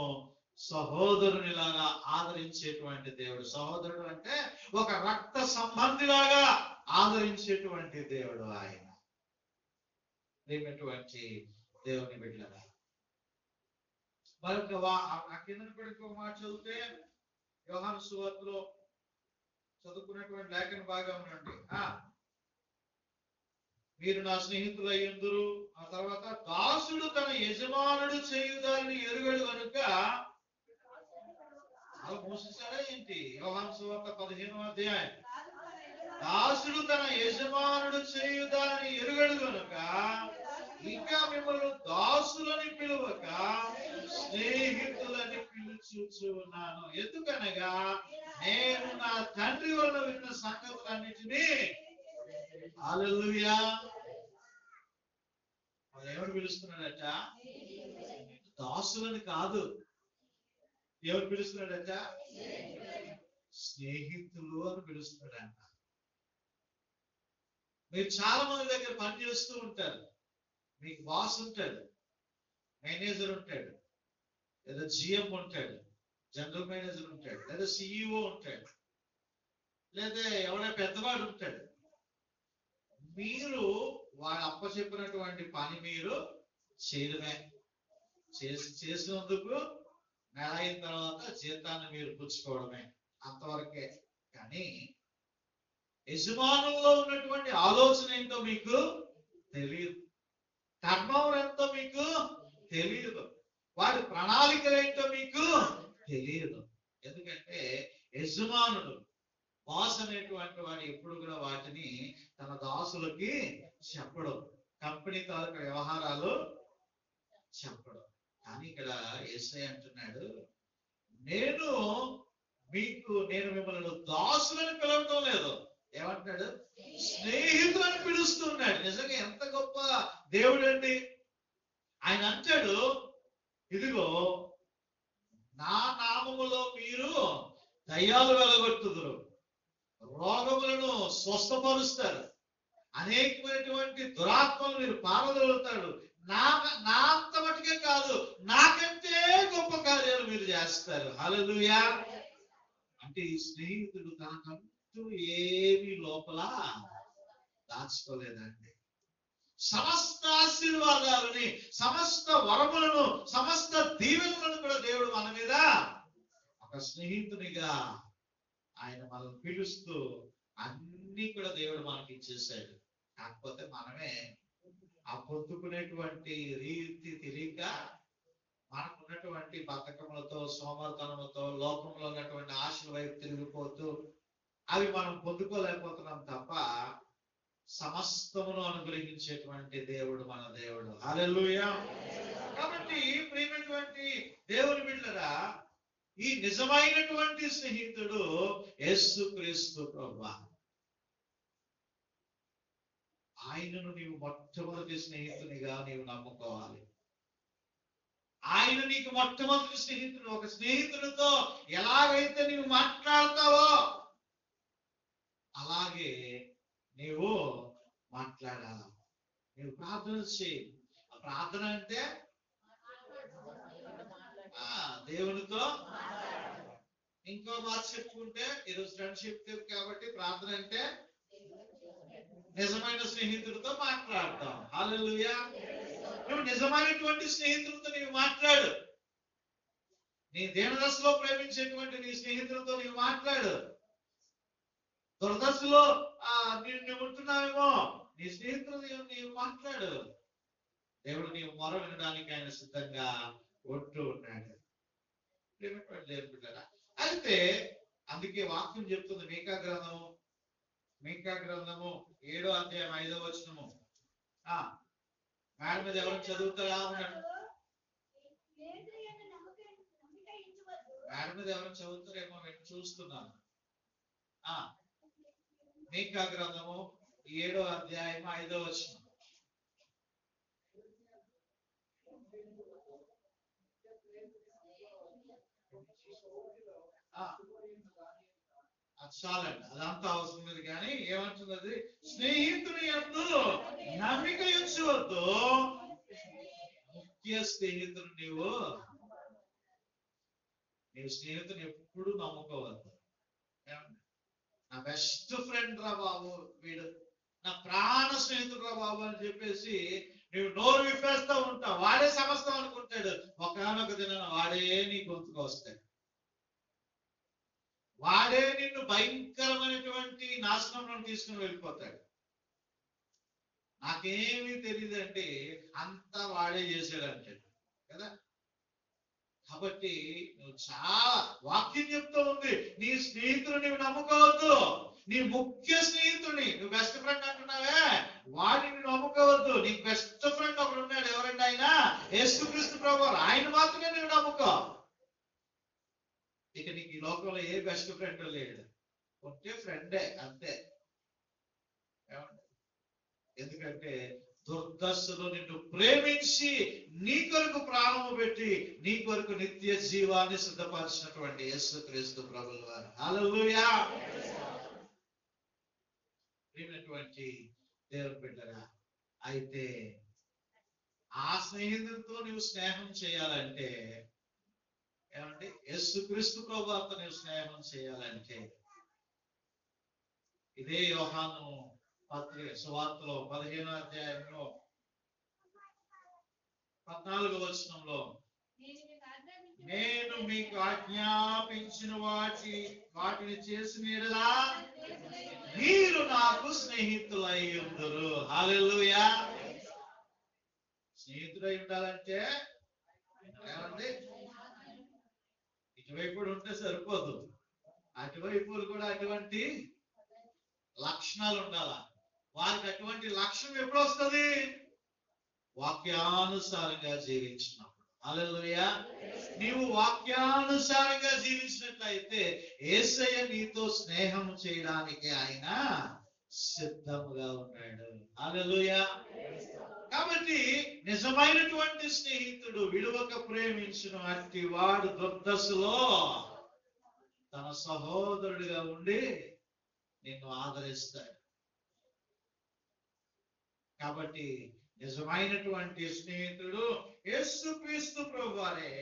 S1: సహోదరునిలాగా ఆదరించేటువంటి దేవుడు. సహోదరుడు అంటే ఒక రక్త సంబంధిలాగా ఆదరించేటువంటి దేవుడు ఆయన. ప్రేమటువంటి దేవుని బిడ్డలారా, మరొక కింద కూడా ఇంకొక మాట చదివితే యోహాను సువార్తలో చదువుకున్నటువంటి లేఖన భాగం నుండి, మీరు నా స్నేహితులు అయ్యుందురు. ఆ తర్వాత దాసుడు తన యజమానుడు చేయుదాన్ని ఎరుగడు కనుక మోసేసాడా ఏంటి? యోహాను సువార్త 15వ అధ్యాయం. దాసుడు తన యజమానుడు చేయుదాన్ని ఎరుగడు కనుక ఇంకా మిమ్మల్ని దాసులని పిలువక స్నేహితులని పిలుచు ఉన్నాను. ఎందుకనగా నేను నా తండ్రి వల్ల విన్న సంగతులన్నిటినీ. హల్లెలూయా. ఎవరు పిలుస్తున్నాడట? దాసులని కాదు. ఎవరు పిలుస్తున్నాడట? స్నేహితులు అని పిలుస్తున్నాడంట. మీరు చాలా మంది దగ్గర పనిచేస్తూ ఉంటారు. మీకు బాస్ ఉంటాడు, మేనేజర్ ఉంటాడు, లేదా జిఎం ఉంటాడు, జనరల్ మేనేజర్ ఉంటాడు, లేదా సిఇఓ ఉంటాడు, లేదా ఎవరైనా పెద్దవాడు ఉంటాడు. మీరు వాడు అప్పచెప్పినటువంటి పని మీరు చేయడమే. చేసినందుకు నెల అయిన తర్వాత జీతాన్ని మీరు పుచ్చుకోవడమే, అంతవరకే. కానీ యజమానుల్లో ఉన్నటువంటి ఆలోచన ఏంటో మీకు తెలియదు. టర్నోవర్ ఎంతో మీకు తెలియదు. వాడి ప్రణాళికలు ఏంటో మీకు తెలియదు. ఎందుకంటే యజమానుడు, బాస్ అనేటువంటి వాడు ఎప్పుడు కూడా వాటిని తన దాసులకి చెప్పడం, కంపెనీ తాలూకా వ్యవహారాలు చెప్పడం. కానీ ఇక్కడ యేసయ్య అంటున్నాడు, నేను మిమ్మల్ని దాసులని పిలవటం లేదు. ఏమంటున్నాడు? స్నేహితులని పిలుస్తున్నాడు. నిజంగా ఎంత గొప్ప దేవుడు అండి ఆయన. అంటాడు, ఇదిగో నా నామములో మీరు దయ్యాలు వెలగొట్టుదురు, రోగములను స్వస్థపరుస్తారు, అనేకమైనటువంటి దురాత్మలు మీరు పారదలుతాడు. నా అంత మటుకే కాదు, నాకంటే గొప్ప కార్యాలు మీరు చేస్తారు. హల్లెలూయా. అంటే ఈ స్నేహితుడు తనకంటూ ఏమి లోపల దాచుకోలేదండి. సమస్త ఆశీర్వాదాలని, సమస్త వరములను, సమస్త దీవెనలను కూడా దేవుడు మన మీద ఒక స్నేహితునిగా ఆయన మనల్ని పిలుస్తూ అన్ని కూడా దేవుడు మనకి ఇచ్చేసాడు. కాకపోతే మనమే ఆ పొందుకునేటువంటి రీతి తెలియక మనకున్నటువంటి బద్ధకములతో, సోమర్తనములతో, లోకంలో ఉన్నటువంటి ఆశల వైపు తిరిగిపోతూ అవి మనం పొందుకోలేకపోతున్నాం తప్ప సమస్తమును అనుగ్రహించేటువంటి దేవుడు మన దేవుడు. హల్లెలూయా. కాబట్టి ప్రియమైనటువంటి దేవుని బిడ్డలారా, ఈ నిజమైనటువంటి స్నేహితుడు యేసుక్రీస్తు ప్రభువు. ఆయనను నీవు మొట్టమొదటి స్నేహితునిగా నీవు నమ్ముకోవాలి. ఆయన నీకు మొట్టమొదటి స్నేహితుడు. ఒక స్నేహితుడితో ఎలాగైతే నీవు మాట్లాడతావో అలాగే నీవు మాట్లాడాలి. నీవు ప్రార్థన చేయి. ప్రార్థన అంటే దేవునితో. ఇంకో మాట చెప్పుకుంటే, ఈరోజు ఫ్రెండ్షిప్ కాబట్టి ప్రార్థన అంటే నిజమైన స్నేహితుడితో మాట్లాడతాం. హల్లెలూయా. నువ్వు నిజమైనటువంటి స్నేహితులతో నీవు మాట్లాడు. నీ దీనదశలో ప్రేమించేటువంటి నీ స్నేహితులతో నీవు మాట్లాడు. దురదశలో నువ్వు ఉంటున్నావేమో, నీ స్నేహితులు నీవు మాట్లాడు. దేవుడు నీ మొర వినడానికి ఆయన సిద్ధంగా ఉంటూ ఉన్నాడు. అయితే అందుకే వాక్యం చెప్తుంది మీకా గ్రంథము 7వ అధ్యాయం 5వ వచనము. మేడం మీద ఎవరు చదువుతారా ఉన్నాడు. మేడం మీద ఎవరు చదువుతారేమో నేను చూస్తున్నాను. మీకా గ్రంథము 7వ అధ్యాయం 5వ వచనం. చాలండి, అదంతా అవసరం లేదు. కానీ ఏమంటున్నది, స్నేహితుని యందు నమ్మిక ఉంచవద్దు, ముఖ్య స్నేహితుడు నీవు స్నేహితుని ఎప్పుడు నమ్ముకోవద్దు. నా బెస్ట్ ఫ్రెండ్ రా బాబు వీడు, నా ప్రాణ స్నేహితుడు రా బాబు అని చెప్పేసి నువ్వు నోరు విప్పేస్తూ ఉంటావు. వాడే సమస్తం అనుకుంటాడు. ఒకనొక దిన వాడే నీ గొంతుకు వస్తాడు. వాడే నిన్ను భయంకరమైనటువంటి నాశనంలో తీసుకుని వెళ్ళిపోతాడు. నాకేమీ తెలియదంటే అంతా వాడే చేశాడు అంటాడు కదా. కాబట్టి నువ్వు చాలా వాక్యం చెప్తూ ఉంది, నీ స్నేహితుడు నువ్వు నమ్ముకోవద్దు. నీ ముఖ్య స్నేహితుడిని, నువ్వు బెస్ట్ ఫ్రెండ్ అంటున్నావే, వాడిని నమ్ముకోవద్దు. నీ బెస్ట్ ఫ్రెండ్ ఒకడు ఉన్నాడు. ఎవరండి ఆయన? యేసుక్రీస్తు ప్రభువు. ఆయన మాత్రమే నువ్వు నమ్ముకో. ఇక నీకు ఈ లోకంలో ఏ బెస్ట్ ఫ్రెండ్ లేడు. ఉంటే ఫ్రెండే అంతే. ఎందుకంటే దుర్దశలో నిన్ను ప్రేమించి నీ కొరకు ప్రాణము పెట్టి నీ కొరకు నిత్య జీవాన్ని సిద్ధపరిచినటువంటి యేసుక్రీస్తు ప్రభువు వారు. హల్లెలూయా. ప్రియమైనటువంటి దేవుని బిడ్డరా, అయితే ఆ స్నేహితుడితో నువ్వు స్నేహం చేయాలంటే ఏమంటే, యేసుక్రీస్తు ప్రభువుతో నువ్వు స్నేహం చేయాలంటే ఇదే యోహాను పత్రిక సువార్తలో 15వ అధ్యాయంలో 14వ వచనంలో, నేను మీకు ఆజ్ఞాపించిన వాటిని చేసిన యెడల మీరు నాకు స్నేహితులై ఉందురు. హల్లెలూయా. స్నేహితుడై ఉండాలంటే ఏమండి, ఇటువైపు ఉంటే సరిపోదు, అటువైపు కూడా అటువంటి లక్షణాలు ఉండాలా. వారికి అటువంటి లక్షణం ఎప్పుడు వస్తుంది? వాక్యానుసారంగా జీవించినప్పుడు. హల్లెలూయా. నీవు వాక్యానుసారంగా జీవించినట్లయితే యేసయ్య నీతో స్నేహం చేయడానికి ఆయన సిద్ధముగా ఉన్నాడు. హల్లెలూయా. కాబట్టి నిజమైనటువంటి స్నేహితుడు విడువక ప్రేమించిన అట్టి వాడు దుర్దశలో తన సహోదరుడిగా ఉండి నిన్ను ఆదరిస్తాడు. కాబట్టి నిజమైనటువంటి స్నేహితుడు యేసుక్రీస్తు ప్రభువారే.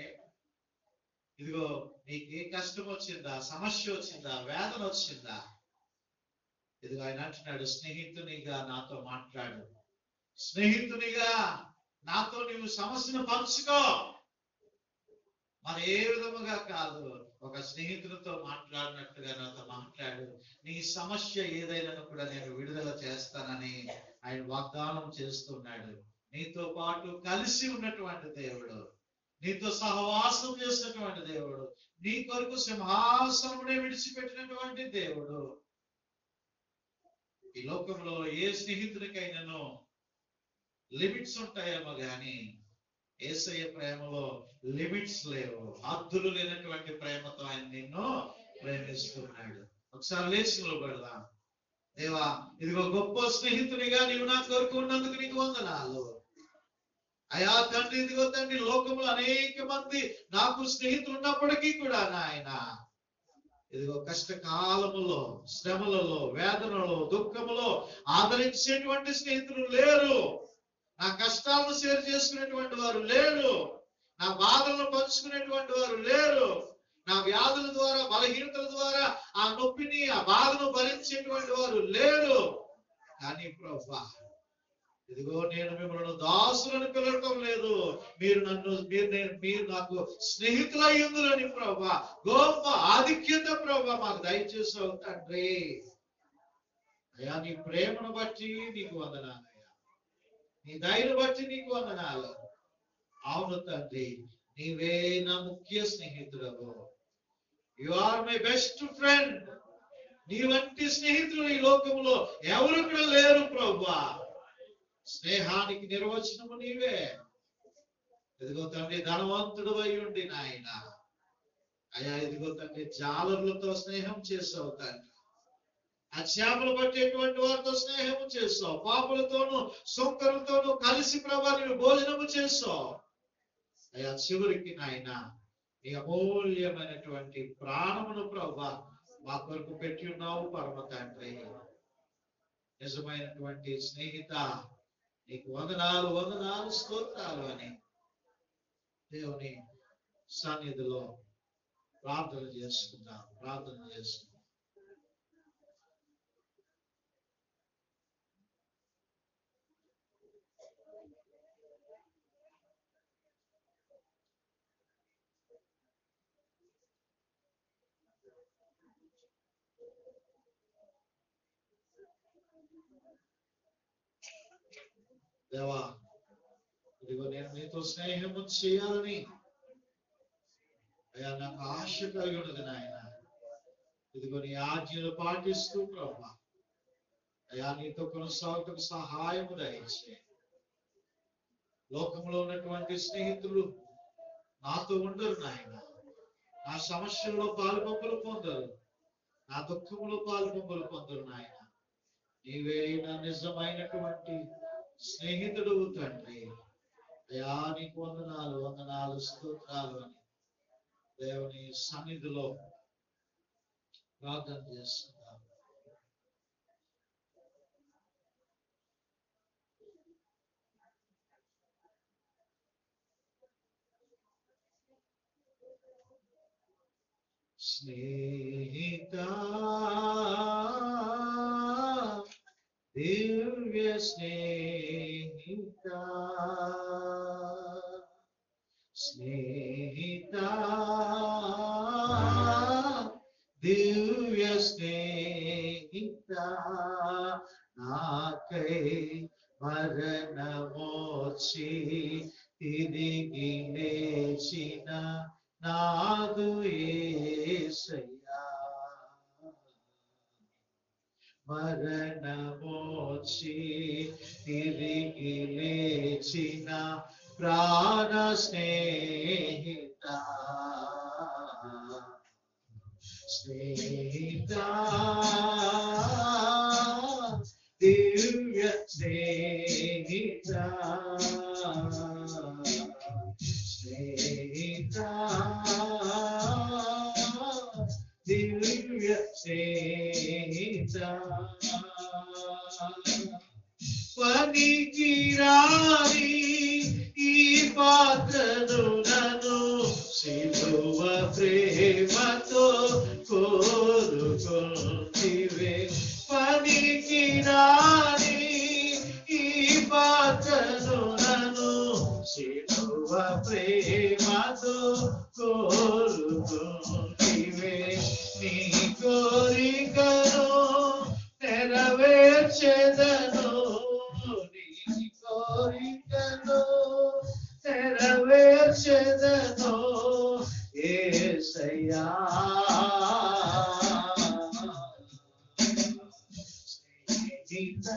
S1: ఇదిగో నీకు ఏ కష్టం వచ్చిందా, సమస్య వచ్చిందా, వేదన వచ్చిందా, ఇదిగో ఆయన అంటున్నాడు, స్నేహితునిగా నాతో మాట్లాడు, స్నేహితునిగా నాతో నీవు సమస్యను పంచుకో. మరి ఏ విధముగా కాదు, ఒక స్నేహితునితో మాట్లాడినట్టుగా నాతో మాట్లాడు. నీ సమస్య ఏదైనా కూడా నేను విడుదల చేస్తానని ఆయన వాగ్దానం చేస్తున్నాడు. నీతో పాటు కలిసి ఉన్నటువంటి దేవుడు, నీతో సహవాసం చేసినటువంటి దేవుడు, నీ కొరకు సింహాసనమునే విడిచిపెట్టినటువంటి దేవుడు. ఈ లోకంలో ఏ స్నేహితుడికైనాను లిమిట్స్ ఉంటాయేమో గాని యేసయ్య ప్రేమలో లిమిట్స్ లేవు. హద్దులు లేనటువంటి ప్రేమతో ఆయన నిన్ను ప్రేమిస్తున్నాడు. ఒకసారి లేచి నిలబడదాం. దేవా, ఇదిగో గొప్ప స్నేహితునిగా నీవు నా కొరకు ఉన్నందుకు నీకు వందనాలు. అయా తండ్రి, ఇదిగో తండ్రి, లోకంలో అనేక మంది నాకు స్నేహితులు ఉన్నప్పటికీ కూడా నాయన, ఇదిగో కష్టకాలములో, శ్రమలలో, వేదనలో, దుఃఖములో ఆదరించేటువంటి స్నేహితులు లేరు. నా కష్టాలను షేర్ చేసుకునేటువంటి వారు లేరు. నా బాధలను పంచుకునేటువంటి వారు లేరు. నా వ్యాధుల ద్వారా, బలహీనతల ద్వారా ఆ నొప్పిని, ఆ బాధను భరించేటువంటి వారు లేరు. కానీ ప్రభువా, ఇదిగో నేను మిమ్మల్ని దాసులను పిలవటం లేదు, మీరు నాకు స్నేహితులై ఉందని ప్రభువా, గొప్ప ఆధిక్యత ప్రభువా మాకు దయచేసావు తండ్రి. అయ్యా, నీ ప్రేమను బట్టి నీకు వందనాలు. నీ దయను బట్టి నీకు వందనాలు. అవును తండ్రి, నీవే నా ముఖ్య స్నేహితుడవు. You are my best friend. నీ వంటి స్నేహితులు ఈ లోకంలో ఎవరు కూడా లేరు ప్రభువా. స్నేహానికి నిర్వచనము నీవే. ఇదిగో తండ్రి, ధనవంతుడు అయి ఉండి నాయన అయ్యా, ఇదిగో తండ్రి, జాలర్లతో స్నేహం చేసావు తండ్రి. ఆ చేపలు పట్టేటువంటి వారితో స్నేహము చేస్తావు. పాపులతోనూ సొంకరులతోనూ కలిసి ప్రభా నువ్వు భోజనము చేస్తావు. అయ్యా, చివరికి నాయన నీ అమూల్యమైనటువంటి ప్రాణమును ప్రభా మా కొరకు పెట్టి ఉన్నావు పరమ తండ్రి. నిజమైనటువంటి స్నేహిత, నీకు వందనాలు వందనాలు స్తోత్రాలు అని దేవుని సన్నిధిలో ప్రార్థన చేసుకుందాం. దేవా, ఇదిగో నేను నీతో స్నేహము చేయాలని అయ్యా నాకు ఆశ కలిగి ఉన్నది నాయన. ఇదిగో నీ ఆజ్ఞలు పాటిస్తూ ప్రభా అయ్యా నీతో కొనసాగుటకు సహాయము దయచే. లోకంలో ఉన్నటువంటి స్నేహితులు నాతో ఉండరు నాయన. నా సమస్యల్లో పాలుపంపులు పొందరు, నా దుఃఖంలో పాలుపంపులు పొందరు నాయన. నీవే నా నిజమైనటువంటి స్నేహితుడు తండ్రి. అయ్యా నీకు వందనాలు వందనాలు స్తోత్రాలు అని దేవుని సన్నిధిలో ప్రార్థన చేస్తున్నాను. స్నేహిత దివ్య స్నేహిత, స్నేహిత దివ్య స్నేహిత, నాకై మరణమోచి తిరిగి లేచిన నాదు యేసయ్యా, మరణమోచి తిరిగి లేచిన ప్రాణ స్నేహిత, స్నేహిత దివ్య స్నేహిత, స్నేహిత దివ్య స్నేహిత, పనికిరాని ఈ పాత్రను నన్ను సిలువ ప్రేమతో కోరుకొంటివే. పనికిరాని ఈ పాత్రను నన్ను సిలువ ప్రేమతో కోరుకొంటివే. నీ కోరికను నెరవేర్చెదను, నీ కోరికను నెరవేర్చెదను యేసయ్యా. స్నేహిత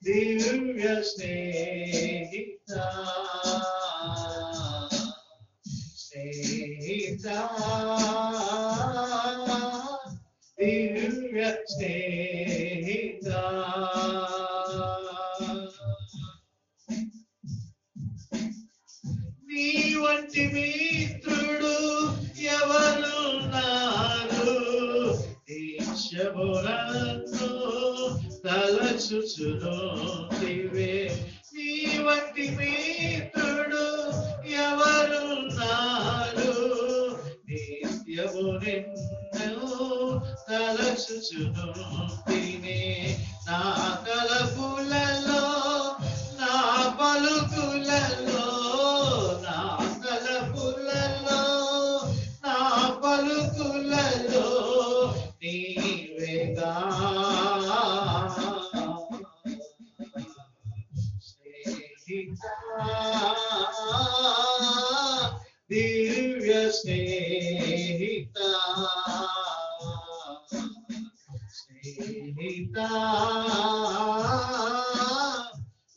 S1: దివ్య స్నేహిత, స్నేహిత దివ్య స్నేహిత, నీ వంటి మిత్రుడు ఎవరున్నారు, నిత్యమునన్ను తలచుచునుంటివే. నీ వంటి మిత్రుడు ఎవరున్నారు, నిత్యము నిన్ను తలచుచునుంటినే. నా తలపులలో నా పలుకులలో, నా తలపులలో నా పలుకులలో నీవేగా,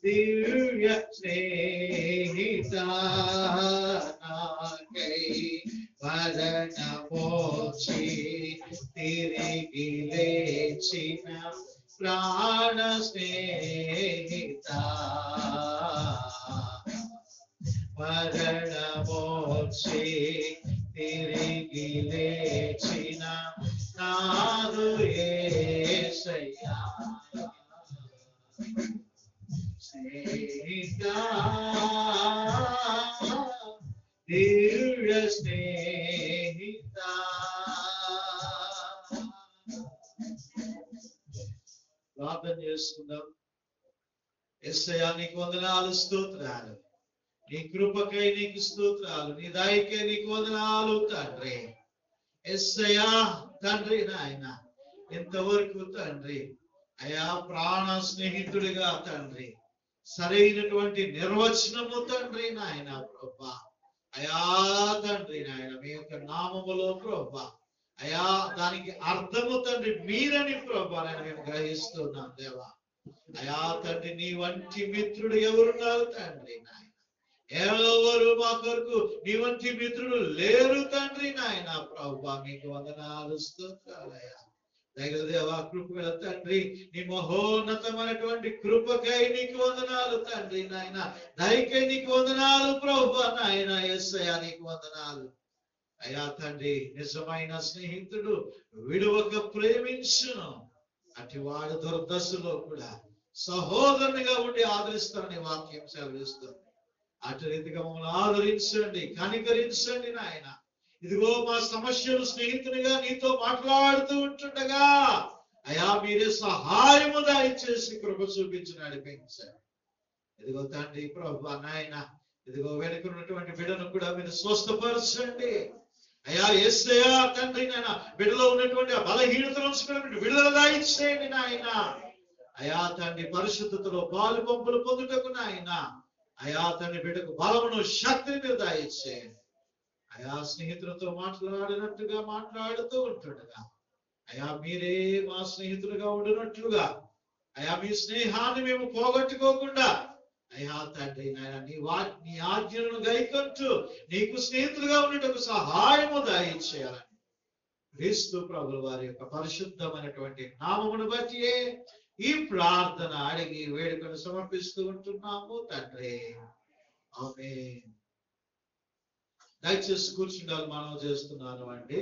S1: దివ్య స్నేహిత నాకై మరణమోచి తిరిగి లేచిన ప్రాణ స్నేహిత మరణమోచి తిరిగి లేచిన నాదు యేసయ్యా స్నేహిత దివ్య స్నేహిత. ప్రార్థన చేసుకుందాం. యేసయ్యా నీకు వందనాలు, స్తోత్రాలు. నీ కృపకై నీకు స్తోత్రాలు, నీ దయకై నీకు వందనాలు తండ్రి. యేసయ్యా తండ్రి నాయన ఇంతవరకు తండ్రి అయా ప్రాణ స్నేహితుడిగా తండ్రి సరైనటువంటి నిర్వచనము తండ్రి నాయన ప్రభా అయా తండ్రి నాయన మీ యొక్క నామములో ప్రభా అయా దానికి అర్థము తండ్రి మీరని ప్రభా నేను మేము గ్రహిస్తున్నాం దేవా. అయా తండ్రి నీ వంటి మిత్రుడు ఎవరున్నారు తండ్రి నాయన, ఎవరు మా కొరకు నీ వంటి మిత్రుడు లేరు తండ్రి నాయన ప్రభా. మీకు వందనాలు, స్తోత్రాలయ్యా. దేవా కృపగల తండ్రి నీ మహోన్నతమైనటువంటి కృపకై నీకు వందనాలు తండ్రి నాయన, దయకై నీకు వందనాలు ప్రభువా నాయన. యేసయ్యా నీకు వందనాలు అయ్యా తండ్రి. నిజమైన స్నేహితుడు విడువక ప్రేమించును, అటు వాడు దుర్దశలో కూడా సహోదరునిగా ఉండి ఆదరిస్తారని వాక్యం సెలవిస్తుంది. అటు రీతిగా మమ్మల్ని ఆదరించండి, కనికరించండి నాయన. ఇదిగో మా సమస్యలు స్నేహితునిగా నీతో మాట్లాడుతూ ఉంటుండగా అయా మీరే సహాయము దయచేసి కృప చూపించి నడిపించారు. ఇదిగో తండ్రి ప్రభువా నాయన, ఇదిగో వెనుకున్నటువంటి బిడ్డను కూడా మీరు స్వస్థపరచండి అయా. యేసయ్యా తండ్రి నాయన బిడ్డలో ఉన్నటువంటి ఆ బలహీనత నుంచి కూడా మీరు విడుదల దయచేయండి నాయన. అయా తండ్రి పరిశుద్ధతలో పాలు పంపులు పొందుటకు నాయన అయా తండ్రి బిడ్డకు బలమును శక్తిని మీరు దయచేయండి అయా. స్నేహితులతో మాట్లాడినట్టుగా మాట్లాడుతూ ఉంటుండగా అయా మీరే మా స్నేహితులుగా ఉండినట్లుగా అయా మీ స్నేహాన్ని మేము పోగొట్టుకోకుండా అయా తండ్రి నాయన నీ ఆజ్ఞలను గైకొంటూ నీకు స్నేహితులుగా ఉండేటకు సహాయము దయచేయాలని క్రీస్తు ప్రభుల వారి యొక్క పరిశుద్ధమైనటువంటి నామమును బట్టి ఈ ప్రార్థన అడిగి వేడుకను సమర్పిస్తూ ఉంటున్నాము తండ్రి. ఆమేన్. దయచేసి కూర్చుండాలి మనం చేస్తున్నాను అండి.